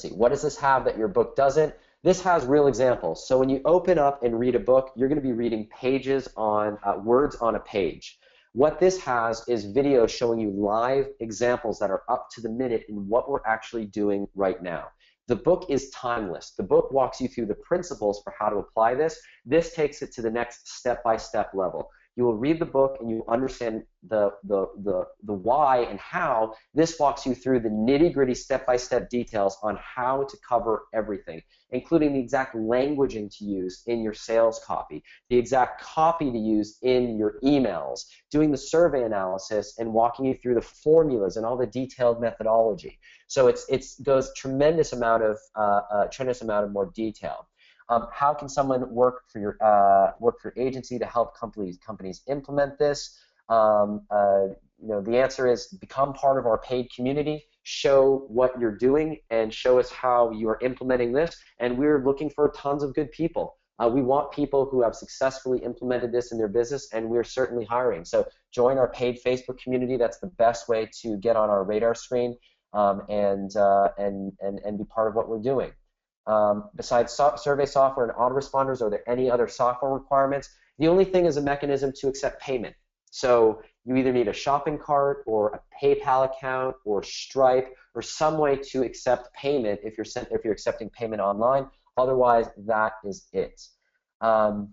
see, what does this have that your book doesn't? This has real examples. So when you open up and read a book, you're going to be reading pages on words on a page. What this has is videos showing you live examples that are up to the minute in what we're actually doing right now. The book is timeless. The book walks you through the principles for how to apply this. This takes it to the next step-by-step level. You will read the book and you will understand the why and how. This walks you through the nitty-gritty step-by-step details on how to cover everything, including the exact languaging to use in your sales copy, the exact copy to use in your emails, doing the survey analysis and walking you through the formulas and all the detailed methodology. So it goes tremendous amount of more detail. How can someone work for your agency to help companies implement this? The answer is become part of our paid community. Show what you're doing and show us how you are implementing this. And we're looking for tons of good people. We want people who have successfully implemented this in their business, and we're certainly hiring. So join our paid Facebook community. That's the best way to get on our radar screen and be part of what we're doing. Besides survey software and autoresponders, are there any other software requirements? The only thing is a mechanism to accept payment. So you either need a shopping cart or a PayPal account or Stripe or some way to accept payment if you're accepting payment online. Otherwise, that is it. Okay,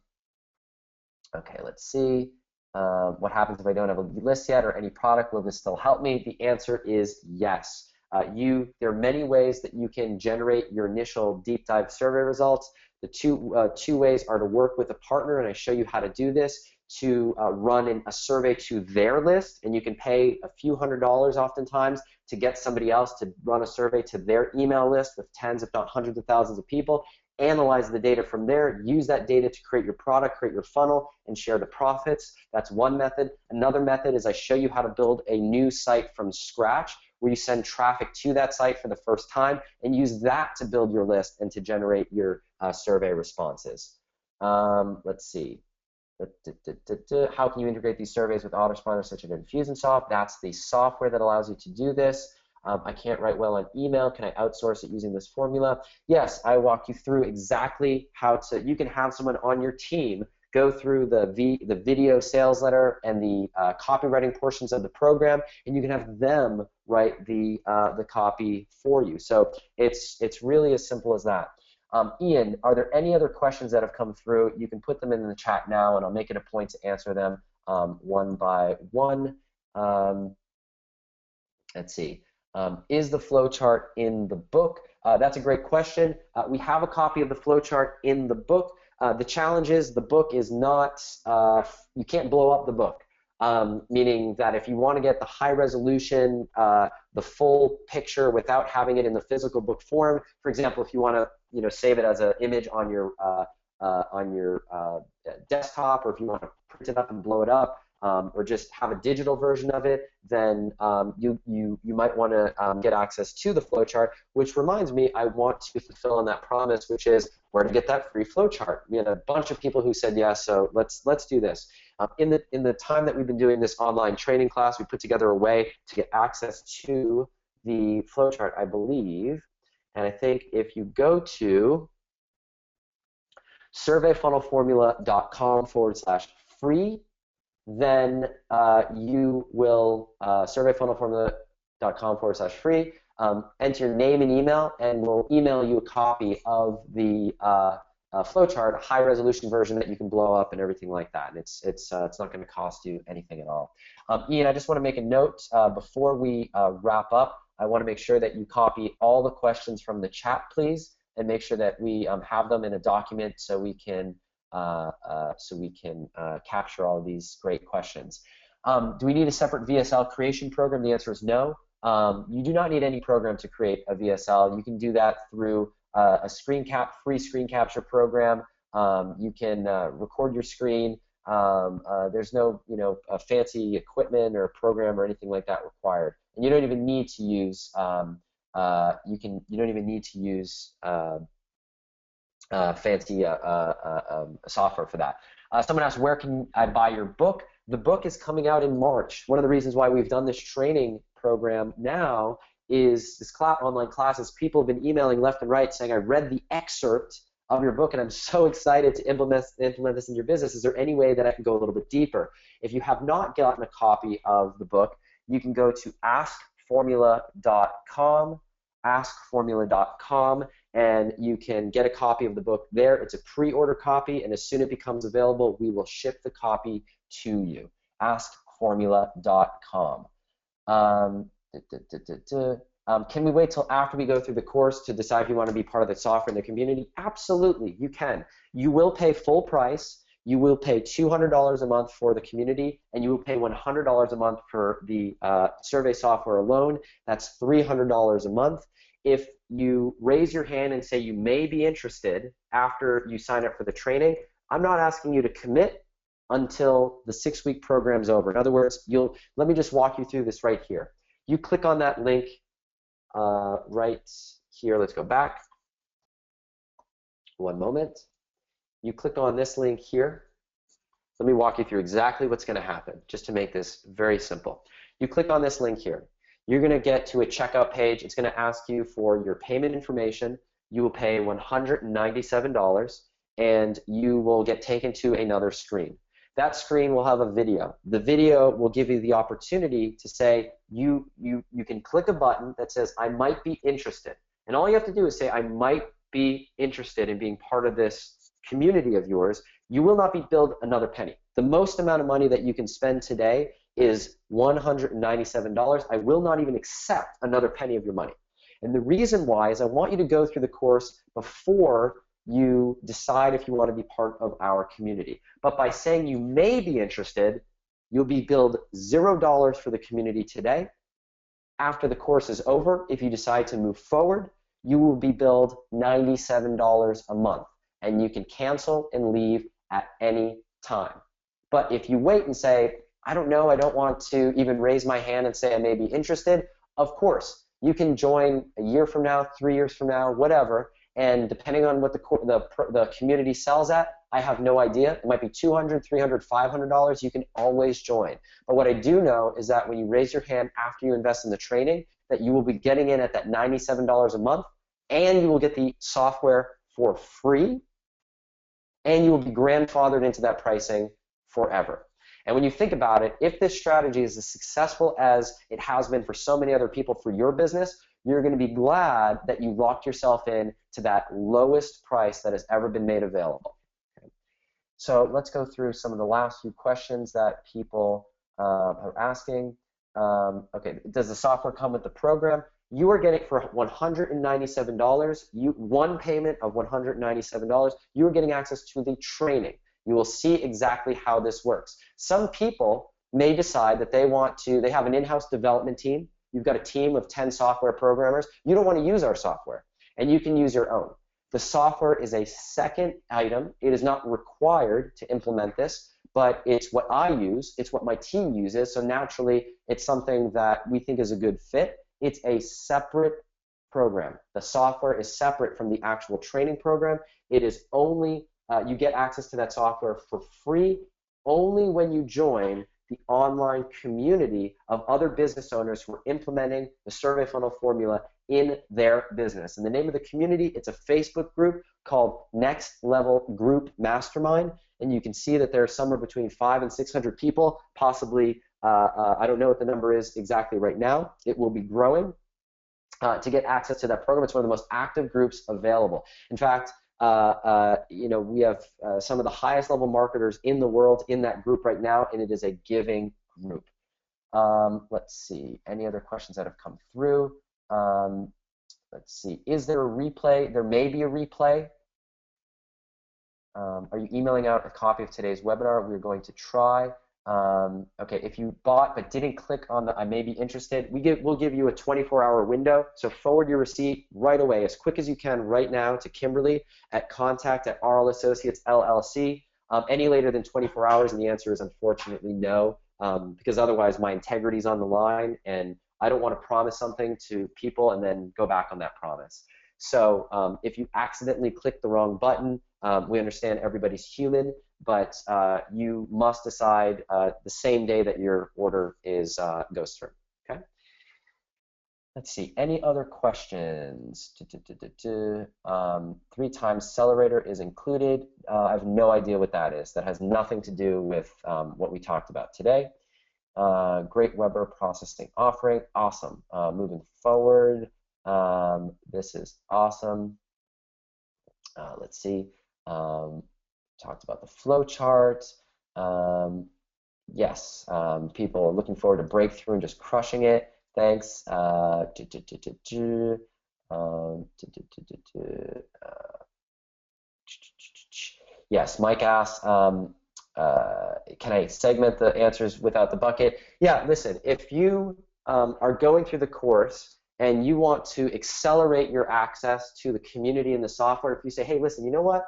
let's see. What happens if I don't have a list yet or any product? Will this still help me? The answer is yes. There are many ways that you can generate your initial deep dive survey results. The two ways are to work with a partner, and I show you how to do this, to run a survey to their list, and you can pay a few $100s oftentimes to get somebody else to run a survey to their email list with tens, if not hundreds of thousands of people, analyze the data from there, use that data to create your product, create your funnel, and share the profits. That's one method. Another method is I show you how to build a new site from scratch, where you send traffic to that site for the first time and use that to build your list and to generate your survey responses. Let's see. How can you integrate these surveys with autoresponders such as Infusionsoft? That's the software that allows you to do this. I can't write well on email. Can I outsource it using this formula? Yes, I walk you through exactly how to. You can have someone on your team go through the video sales letter and the copywriting portions of the program, and you can have them write the copy for you. So it's really as simple as that. Ian, are there any other questions that have come through? You can put them in the chat now, and I'll make it a point to answer them one by one. Let's see. Is the flowchart in the book? That's a great question. We have a copy of the flowchart in the book. The challenge is the book is not, you can't blow up the book, meaning that if you want to get the high resolution, the full picture without having it in the physical book form, for example, if you want to save it as an image on your desktop, or if you want to print it up and blow it up, or just have a digital version of it, then you might want to get access to the flowchart, which reminds me I want to fulfill on that promise, which is where to get that free flowchart. We had a bunch of people who said yes, so let's do this. In the time that we've been doing this online training class, we put together a way to get access to the flowchart, I believe, and I think if you go to surveyfunnelformula.com/free, then you will surveyfunnelformula.com/free, enter your name and email, and we'll email you a copy of the flowchart, a high-resolution version that you can blow up and everything like that. And it's not going to cost you anything at all. Ian, I just want to make a note before we wrap up. I want to make sure that you copy all the questions from the chat, please, and make sure that we have them in a document so we can capture all of these great questions. Do we need a separate VSL creation program? The answer is no. You do not need any program to create a VSL. You can do that through a free screen capture program. You can record your screen. There's no fancy equipment or program or anything like that required, and you don't even need to use fancy software for that. Someone asked, where can I buy your book? The book is coming out in March. One of the reasons why we've done this training program now is this online classes. People have been emailing left and right saying, I read the excerpt of your book and I'm so excited to implement this in your business. Is there any way that I can go a little bit deeper? If you have not gotten a copy of the book, you can go to askformula.com, and you can get a copy of the book there. It's a pre-order copy, and as soon as it becomes available, we will ship the copy to you. Askformula.com. Can we wait till after we go through the course to decide if you want to be part of the software in the community? Absolutely, you can. You will pay full price. You will pay $200 a month for the community, and you will pay $100 a month for the survey software alone. That's $300 a month. If you raise your hand and say you may be interested after you sign up for the training, I'm not asking you to commit until the 6-week program's over. In other words, let me just walk you through this right here. You click on that link right here. Let's go back. One moment. You click on this link here. Let me walk you through exactly what's going to happen, just to make this very simple. You click on this link here. You're going to get to a checkout page. It's going to ask you for your payment information. You will pay $197, and you will get taken to another screen. That screen will have a video. The video will give you the opportunity to say, you can click a button that says, I might be interested. And all you have to do is say, I might be interested in being part of this community of yours. You will not be billed another penny. The most amount of money that you can spend today is $197. I will not even accept another penny of your money. And the reason why is I want you to go through the course before you decide if you want to be part of our community. But by saying you may be interested, you'll be billed $0 for the community today. After the course is over, if you decide to move forward, you will be billed $97 a month. And you can cancel and leave at any time. But if you wait and say, I don't know, I don't want to even raise my hand and say I may be interested, of course, you can join a year from now, 3 years from now, whatever, and depending on what the community sells at, I have no idea. It might be $200, $300, $500. You can always join. But what I do know is that when you raise your hand after you invest in the training, that you will be getting in at that $97 a month, and you will get the software for free, and you will be grandfathered into that pricing forever. And when you think about it, if this strategy is as successful as it has been for so many other people for your business, you're going to be glad that you locked yourself in to that lowest price that has ever been made available. Okay. So let's go through some of the last few questions that people are asking. Okay, does the software come with the program? You are getting for $197, one payment of $197, you are getting access to the training. You will see exactly how this works. Some people may decide that they have an in-house development team. You've got a team of 10 software programmers. You don't want to use our software, and you can use your own. The software is a second item. It is not required to implement this, but it's what I use. It's what my team uses, so naturally it's something that we think is a good fit. It's a separate program. The software is separate from the actual training program. It is only, you get access to that software for free only when you join the online community of other business owners who are implementing the survey funnel formula in their business. And the name of the community, it's a Facebook group called Next Level Group Mastermind, and you can see that there are somewhere between 500 and 600 people, possibly, I don't know what the number is exactly right now. It will be growing to get access to that program. It's one of the most active groups available. In fact, we have some of the highest level marketers in the world in that group right now, and it is a giving group. Let's see, any other questions that have come through? Let's see, is there a replay? There may be a replay. Are you emailing out a copy of today's webinar? We're going to try. Okay, if you bought but didn't click on the I may be interested, we'll give you a 24-hour window. So forward your receipt right away, as quick as you can right now to Kimberly at contact@RL Associates LLC. Any later than 24 hours, and the answer is unfortunately no, because otherwise my integrity is on the line, and I don't want to promise something to people and then go back on that promise. So if you accidentally click the wrong button, we understand everybody's human, but you must decide the same day that your order goes through. Okay. Let's see. Any other questions? 3 times Accelerator is included. I have no idea what that is. That has nothing to do with what we talked about today. Great Weber processing offering. Awesome. Moving forward. This is awesome. Let's see. Talked about the flow chart. Yes, people are looking forward to breakthrough and just crushing it. Thanks. Yes, Mike asks, can I segment the answers without the bucket? Yeah, listen, if you are going through the course and you want to accelerate your access to the community and the software, if you say, hey, listen, you know what?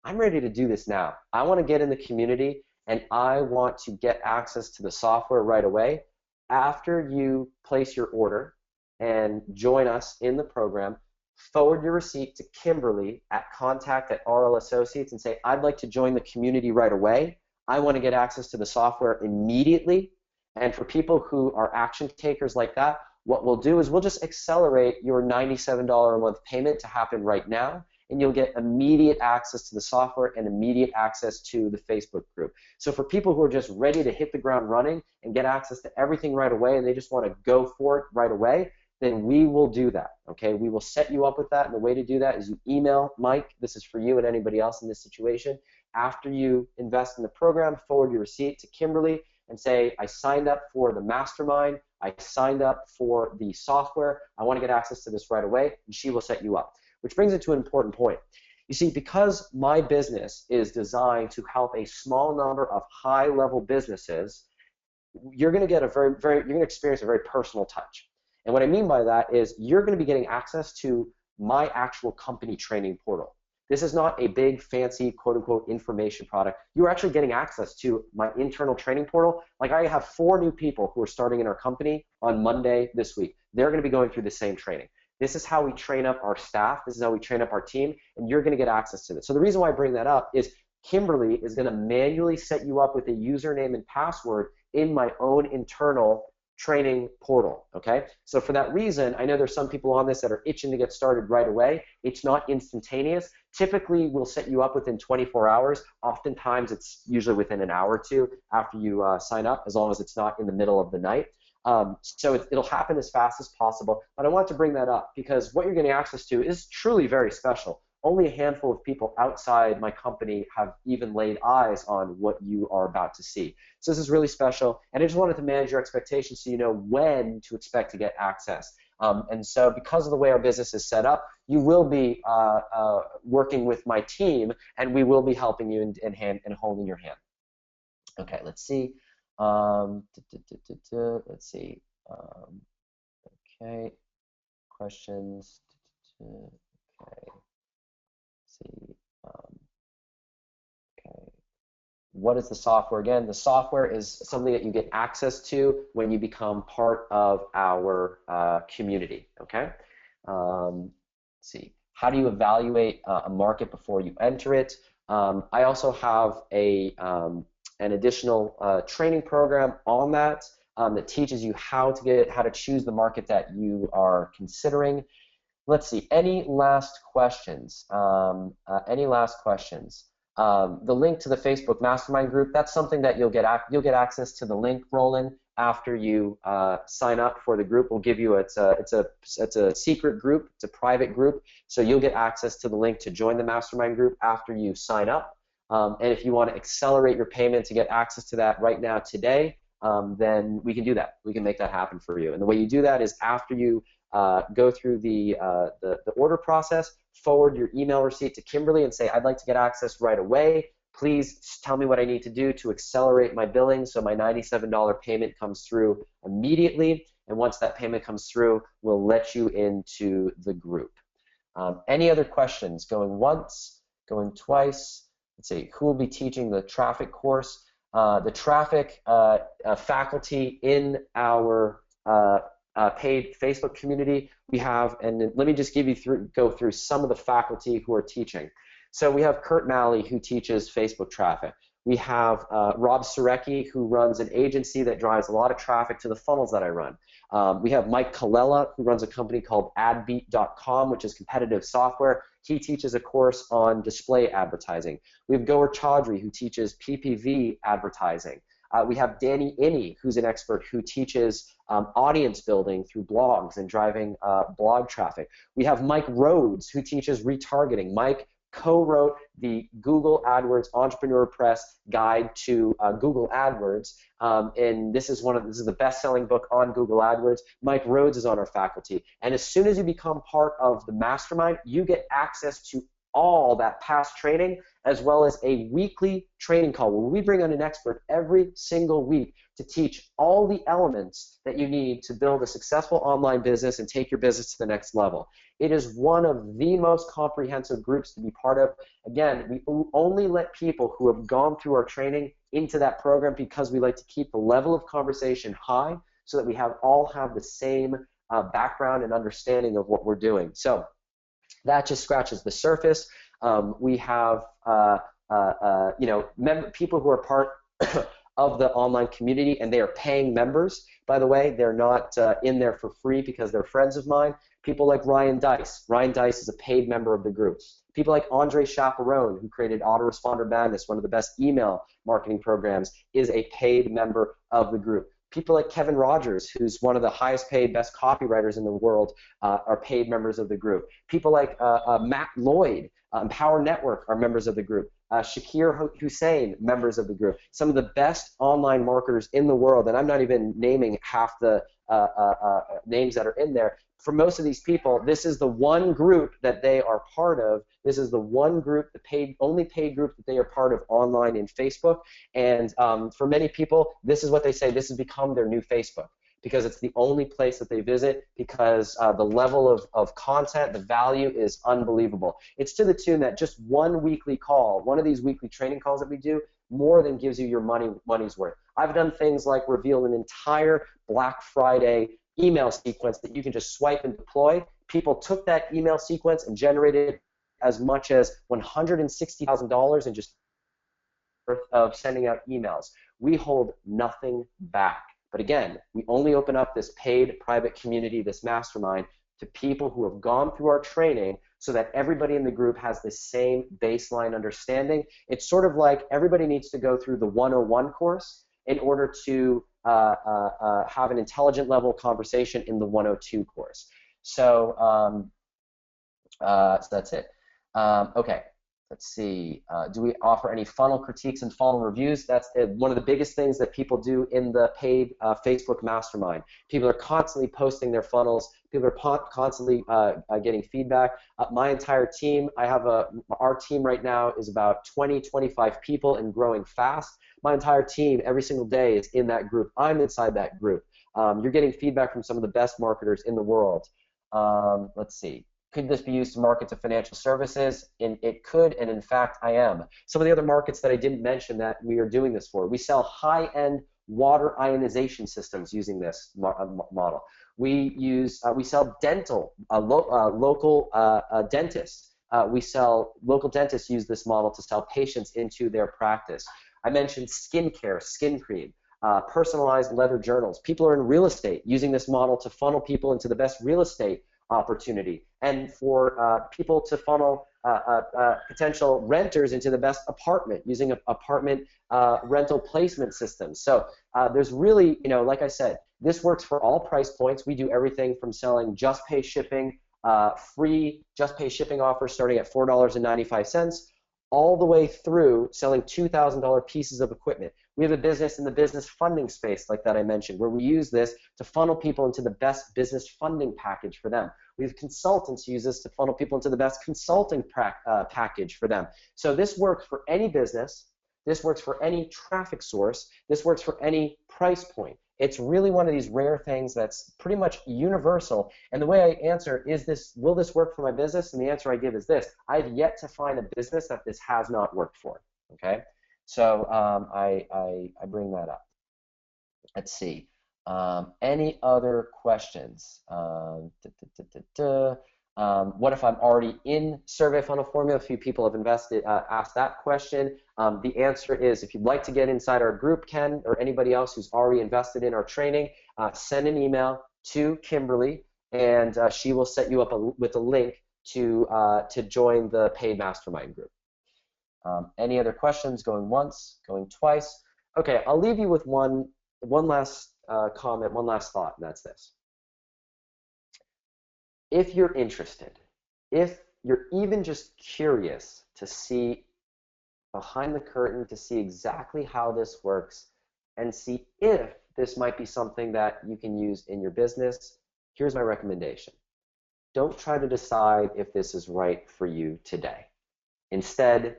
I'm ready to do this now. I want to get in the community and I want to get access to the software right away. After you place your order and join us in the program, forward your receipt to Kimberly at contact@RL Associates and say, I'd like to join the community right away. I want to get access to the software immediately. And for people who are action takers like that, what we'll do is we'll just accelerate your $97 a month payment to happen right now, and you'll get immediate access to the software and immediate access to the Facebook group. So for people who are just ready to hit the ground running and get access to everything right away and they just want to go for it right away, then we will do that, okay? We will set you up with that, and the way to do that is you email Mike. This is for you and anybody else in this situation. After you invest in the program, forward your receipt to Kimberly and say, I signed up for the mastermind, I signed up for the software, I want to get access to this right away, and she will set you up. Which brings it to an important point. You see, because my business is designed to help a small number of high-level businesses, you're going to get you're going to experience a very personal touch. And what I mean by that is you're going to be getting access to my actual company training portal. This is not a big, fancy, quote-unquote, information product. You're actually getting access to my internal training portal. Like, I have 4 new people who are starting in our company on Monday this week. They're going to be going through the same training. This is how we train up our staff. This is how we train up our team, and you're going to get access to this. So the reason why I bring that up is Kimberly is going to manually set you up with a username and password in my own internal training portal, okay? So for that reason, I know there's some people on this that are itching to get started right away. It's not instantaneous. Typically, we'll set you up within 24 hours. Oftentimes, it's usually within an hour or two after you sign up, as long as it's not in the middle of the night. So it'll happen as fast as possible, but I want to bring that up because what you're getting access to is truly very special. Only a handful of people outside my company have even laid eyes on what you are about to see. So this is really special, and I just wanted to manage your expectations so you know when to expect to get access. And so because of the way our business is set up, you will be working with my team, and we will be helping you and holding your hand. Okay, let's see. Let's see. Okay, questions. Okay. See, okay. What is the software again? The software is something that you get access to when you become part of our community, okay? Let's see. How do you evaluate a market before you enter it? I also have an additional training program on that that teaches you how to choose the market that you are considering. Let's see. Any last questions? Any last questions? The link to the Facebook Mastermind group, that's something that you'll get access to the link, Roland, after you sign up for the group. We'll give you it's a secret group. It's a private group. So you'll get access to the link to join the Mastermind group after you sign up. And if you want to accelerate your payment to get access to that right now today, then we can do that. We can make that happen for you. And the way you do that is after you go through the order process, forward your email receipt to Kimberly and say, I'd like to get access right away. Please tell me what I need to do to accelerate my billing so my $97 payment comes through immediately. And once that payment comes through, we'll let you into the group. Any other questions? Going once, going twice. Let's see, who will be teaching the traffic course? The traffic faculty in our paid Facebook community, we have, and let me just go through some of the faculty who are teaching. So we have Kurt Malley, who teaches Facebook traffic. We have Rob Surecki, who runs an agency that drives a lot of traffic to the funnels that I run. We have Mike Colella, who runs a company called adbeat.com, which is competitive software. He teaches a course on display advertising. We have Goer Chaudhry, who teaches PPV advertising. We have Danny Inney, who's an expert who teaches audience building through blogs and driving blog traffic. We have Mike Rhodes, who teaches retargeting. Mike co-wrote the Google AdWords Entrepreneur Press Guide to Google AdWords, and this is the best-selling book on Google AdWords. Mike Rhodes is on our faculty, and as soon as you become part of the mastermind, you get access to all that past training, as well as a weekly training call where we bring on an expert every single week to teach all the elements that you need to build a successful online business and take your business to the next level. It is one of the most comprehensive groups to be part of. Again, we only let people who have gone through our training into that program because we like to keep the level of conversation high so that we all have the same background and understanding of what we're doing. So that just scratches the surface. We have people who are part of the online community, and they are paying members. By the way, they're not in there for free because they're friends of mine. People like Ryan Dice. Ryan Dice is a paid member of the group. People like Andre Chaperone, who created Autoresponder Madness, one of the best email marketing programs, is a paid member of the group. People like Kevin Rogers, who's one of the highest paid, best copywriters in the world, are paid members of the group. People like Matt Lloyd, Empower Network, are members of the group. Shakir Hussain, members of the group. Some of the best online marketers in the world, and I'm not even naming half the names that are in there. For most of these people, this is the one group that they are part of. This is the one group, the only paid group that they are part of online in Facebook. And for many people, this is what they say. This has become their new Facebook because it's the only place that they visit because the level of content, the value is unbelievable. It's to the tune that just one weekly call, one of these weekly training calls that we do, more than gives you your money's worth. I've done things like reveal an entire Black Friday email sequence that you can just swipe and deploy. People took that email sequence and generated as much as $160,000 in just worth of sending out emails. We hold nothing back. But again, we only open up this paid private community, this mastermind, to people who have gone through our training so that everybody in the group has the same baseline understanding. It's sort of like everybody needs to go through the 101 course in order to have an intelligent level conversation in the 102 course. So that's it. Okay, let's see. Do we offer any funnel critiques and funnel reviews? That's one of the biggest things that people do in the paid Facebook mastermind. People are constantly posting their funnels. People are constantly getting feedback. My entire team, our team right now is about 20, 25 people and growing fast. My entire team every single day is in that group. I'm inside that group. You're getting feedback from some of the best marketers in the world. Let's see. Could this be used to market to financial services? It could, and in fact, I am. Some of the other markets that I didn't mention that we are doing this for. We sell high-end water ionization systems using this model. We sell dental, local dentists. Local dentists use this model to sell patients into their practice. I mentioned skincare, skin cream, personalized leather journals. People are in real estate using this model to funnel people into the best real estate opportunity, and for people to funnel potential renters into the best apartment using an apartment rental placement system. So there's really, like I said, this works for all price points. We do everything from selling just pay shipping, free just pay shipping offers starting at $4.95, all the way through selling $2,000 pieces of equipment. We have a business in the business funding space, like that I mentioned, where we use this to funnel people into the best business funding package for them. We have consultants who use this to funnel people into the best consulting package for them. So this works for any business, This works for any traffic source. This works for any price point. It's really one of these rare things that's pretty much universal. And the way I answer is will this work for my business? And the answer I give is this: I've yet to find a business that this has not worked for. Okay, so I bring that up. Let's see. Any other questions? What if I'm already in Survey Funnel Formula? A few people have asked that question. The answer is, if you'd like to get inside our group, Ken, or anybody else who's already invested in our training, send an email to Kimberly, and she will set you up with a link to join the paid mastermind group. Any other questions? Going once, going twice. Okay, I'll leave you with one last comment, one last thought, and that's this. If you're interested, if you're even just curious to see behind the curtain, to see exactly how this works, and see if this might be something that you can use in your business, here's my recommendation. Don't try to decide if this is right for you today. Instead,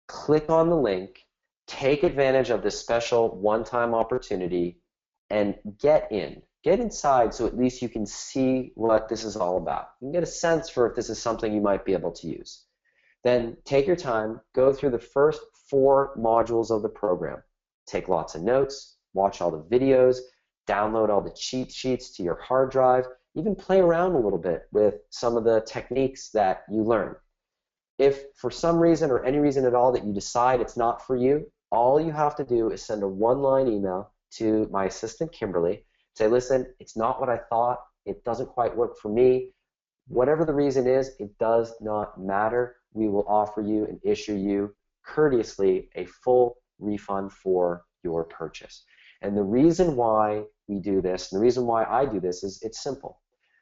click on the link, take advantage of this special one-time opportunity, and get in. Get inside so at least you can see what this is all about. You can get a sense for if this is something you might be able to use. Then take your time, go through the first 4 modules of the program. Take lots of notes, watch all the videos, download all the cheat sheets to your hard drive, even play around a little bit with some of the techniques that you learn. If for some reason or any reason at all that you decide it's not for you, all you have to do is send a 1-line email to my assistant, Kimberly. Say, listen, it's not what I thought. It doesn't quite work for me. Whatever the reason is, it does not matter. We will offer you and issue you courteously a full refund for your purchase. And the reason why we do this, and the reason why I do this, is it's simple.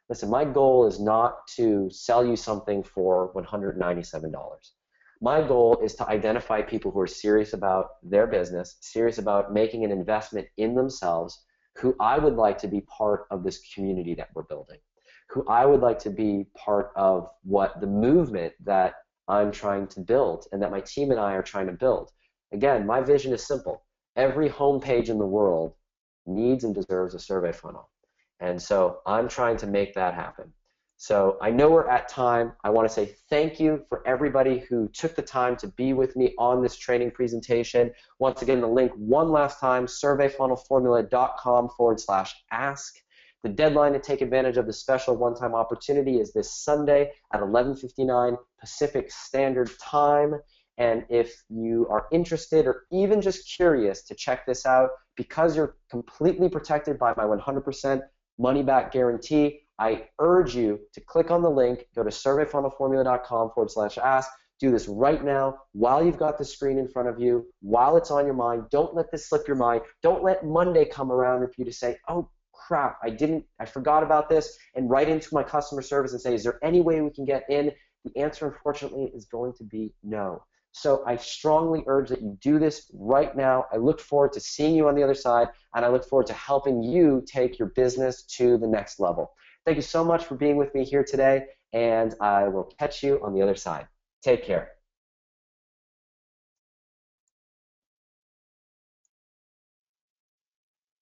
Listen, my goal is not to sell you something for $197. My goal is to identify people who are serious about their business, serious about making an investment in themselves, who I would like to be part of this community that we're building, who I would like to be part of what the movement that I'm trying to build and that my team and I are trying to build. Again, my vision is simple. Every homepage in the world needs and deserves a survey funnel. And so I'm trying to make that happen. So I know we're at time. I want to say thank you for everybody who took the time to be with me on this training presentation. Once again, the link one last time, surveyfunnelformula.com/ask. The deadline to take advantage of the special one-time opportunity is this Sunday at 11:59 Pacific Standard Time. And if you are interested or even just curious to check this out, because you're completely protected by my 100% money-back guarantee, I urge you to click on the link, go to surveyfunnelformula.com/ask. Do this right now while you've got the screen in front of you, while it's on your mind. Don't let this slip your mind. Don't let Monday come around for you to say, oh, crap, I forgot about this, and write into my customer service and say, is there any way we can get in? The answer, unfortunately, is going to be no. So I strongly urge that you do this right now. I look forward to seeing you on the other side, and I look forward to helping you take your business to the next level. Thank you so much for being with me here today, and I will catch you on the other side. Take care.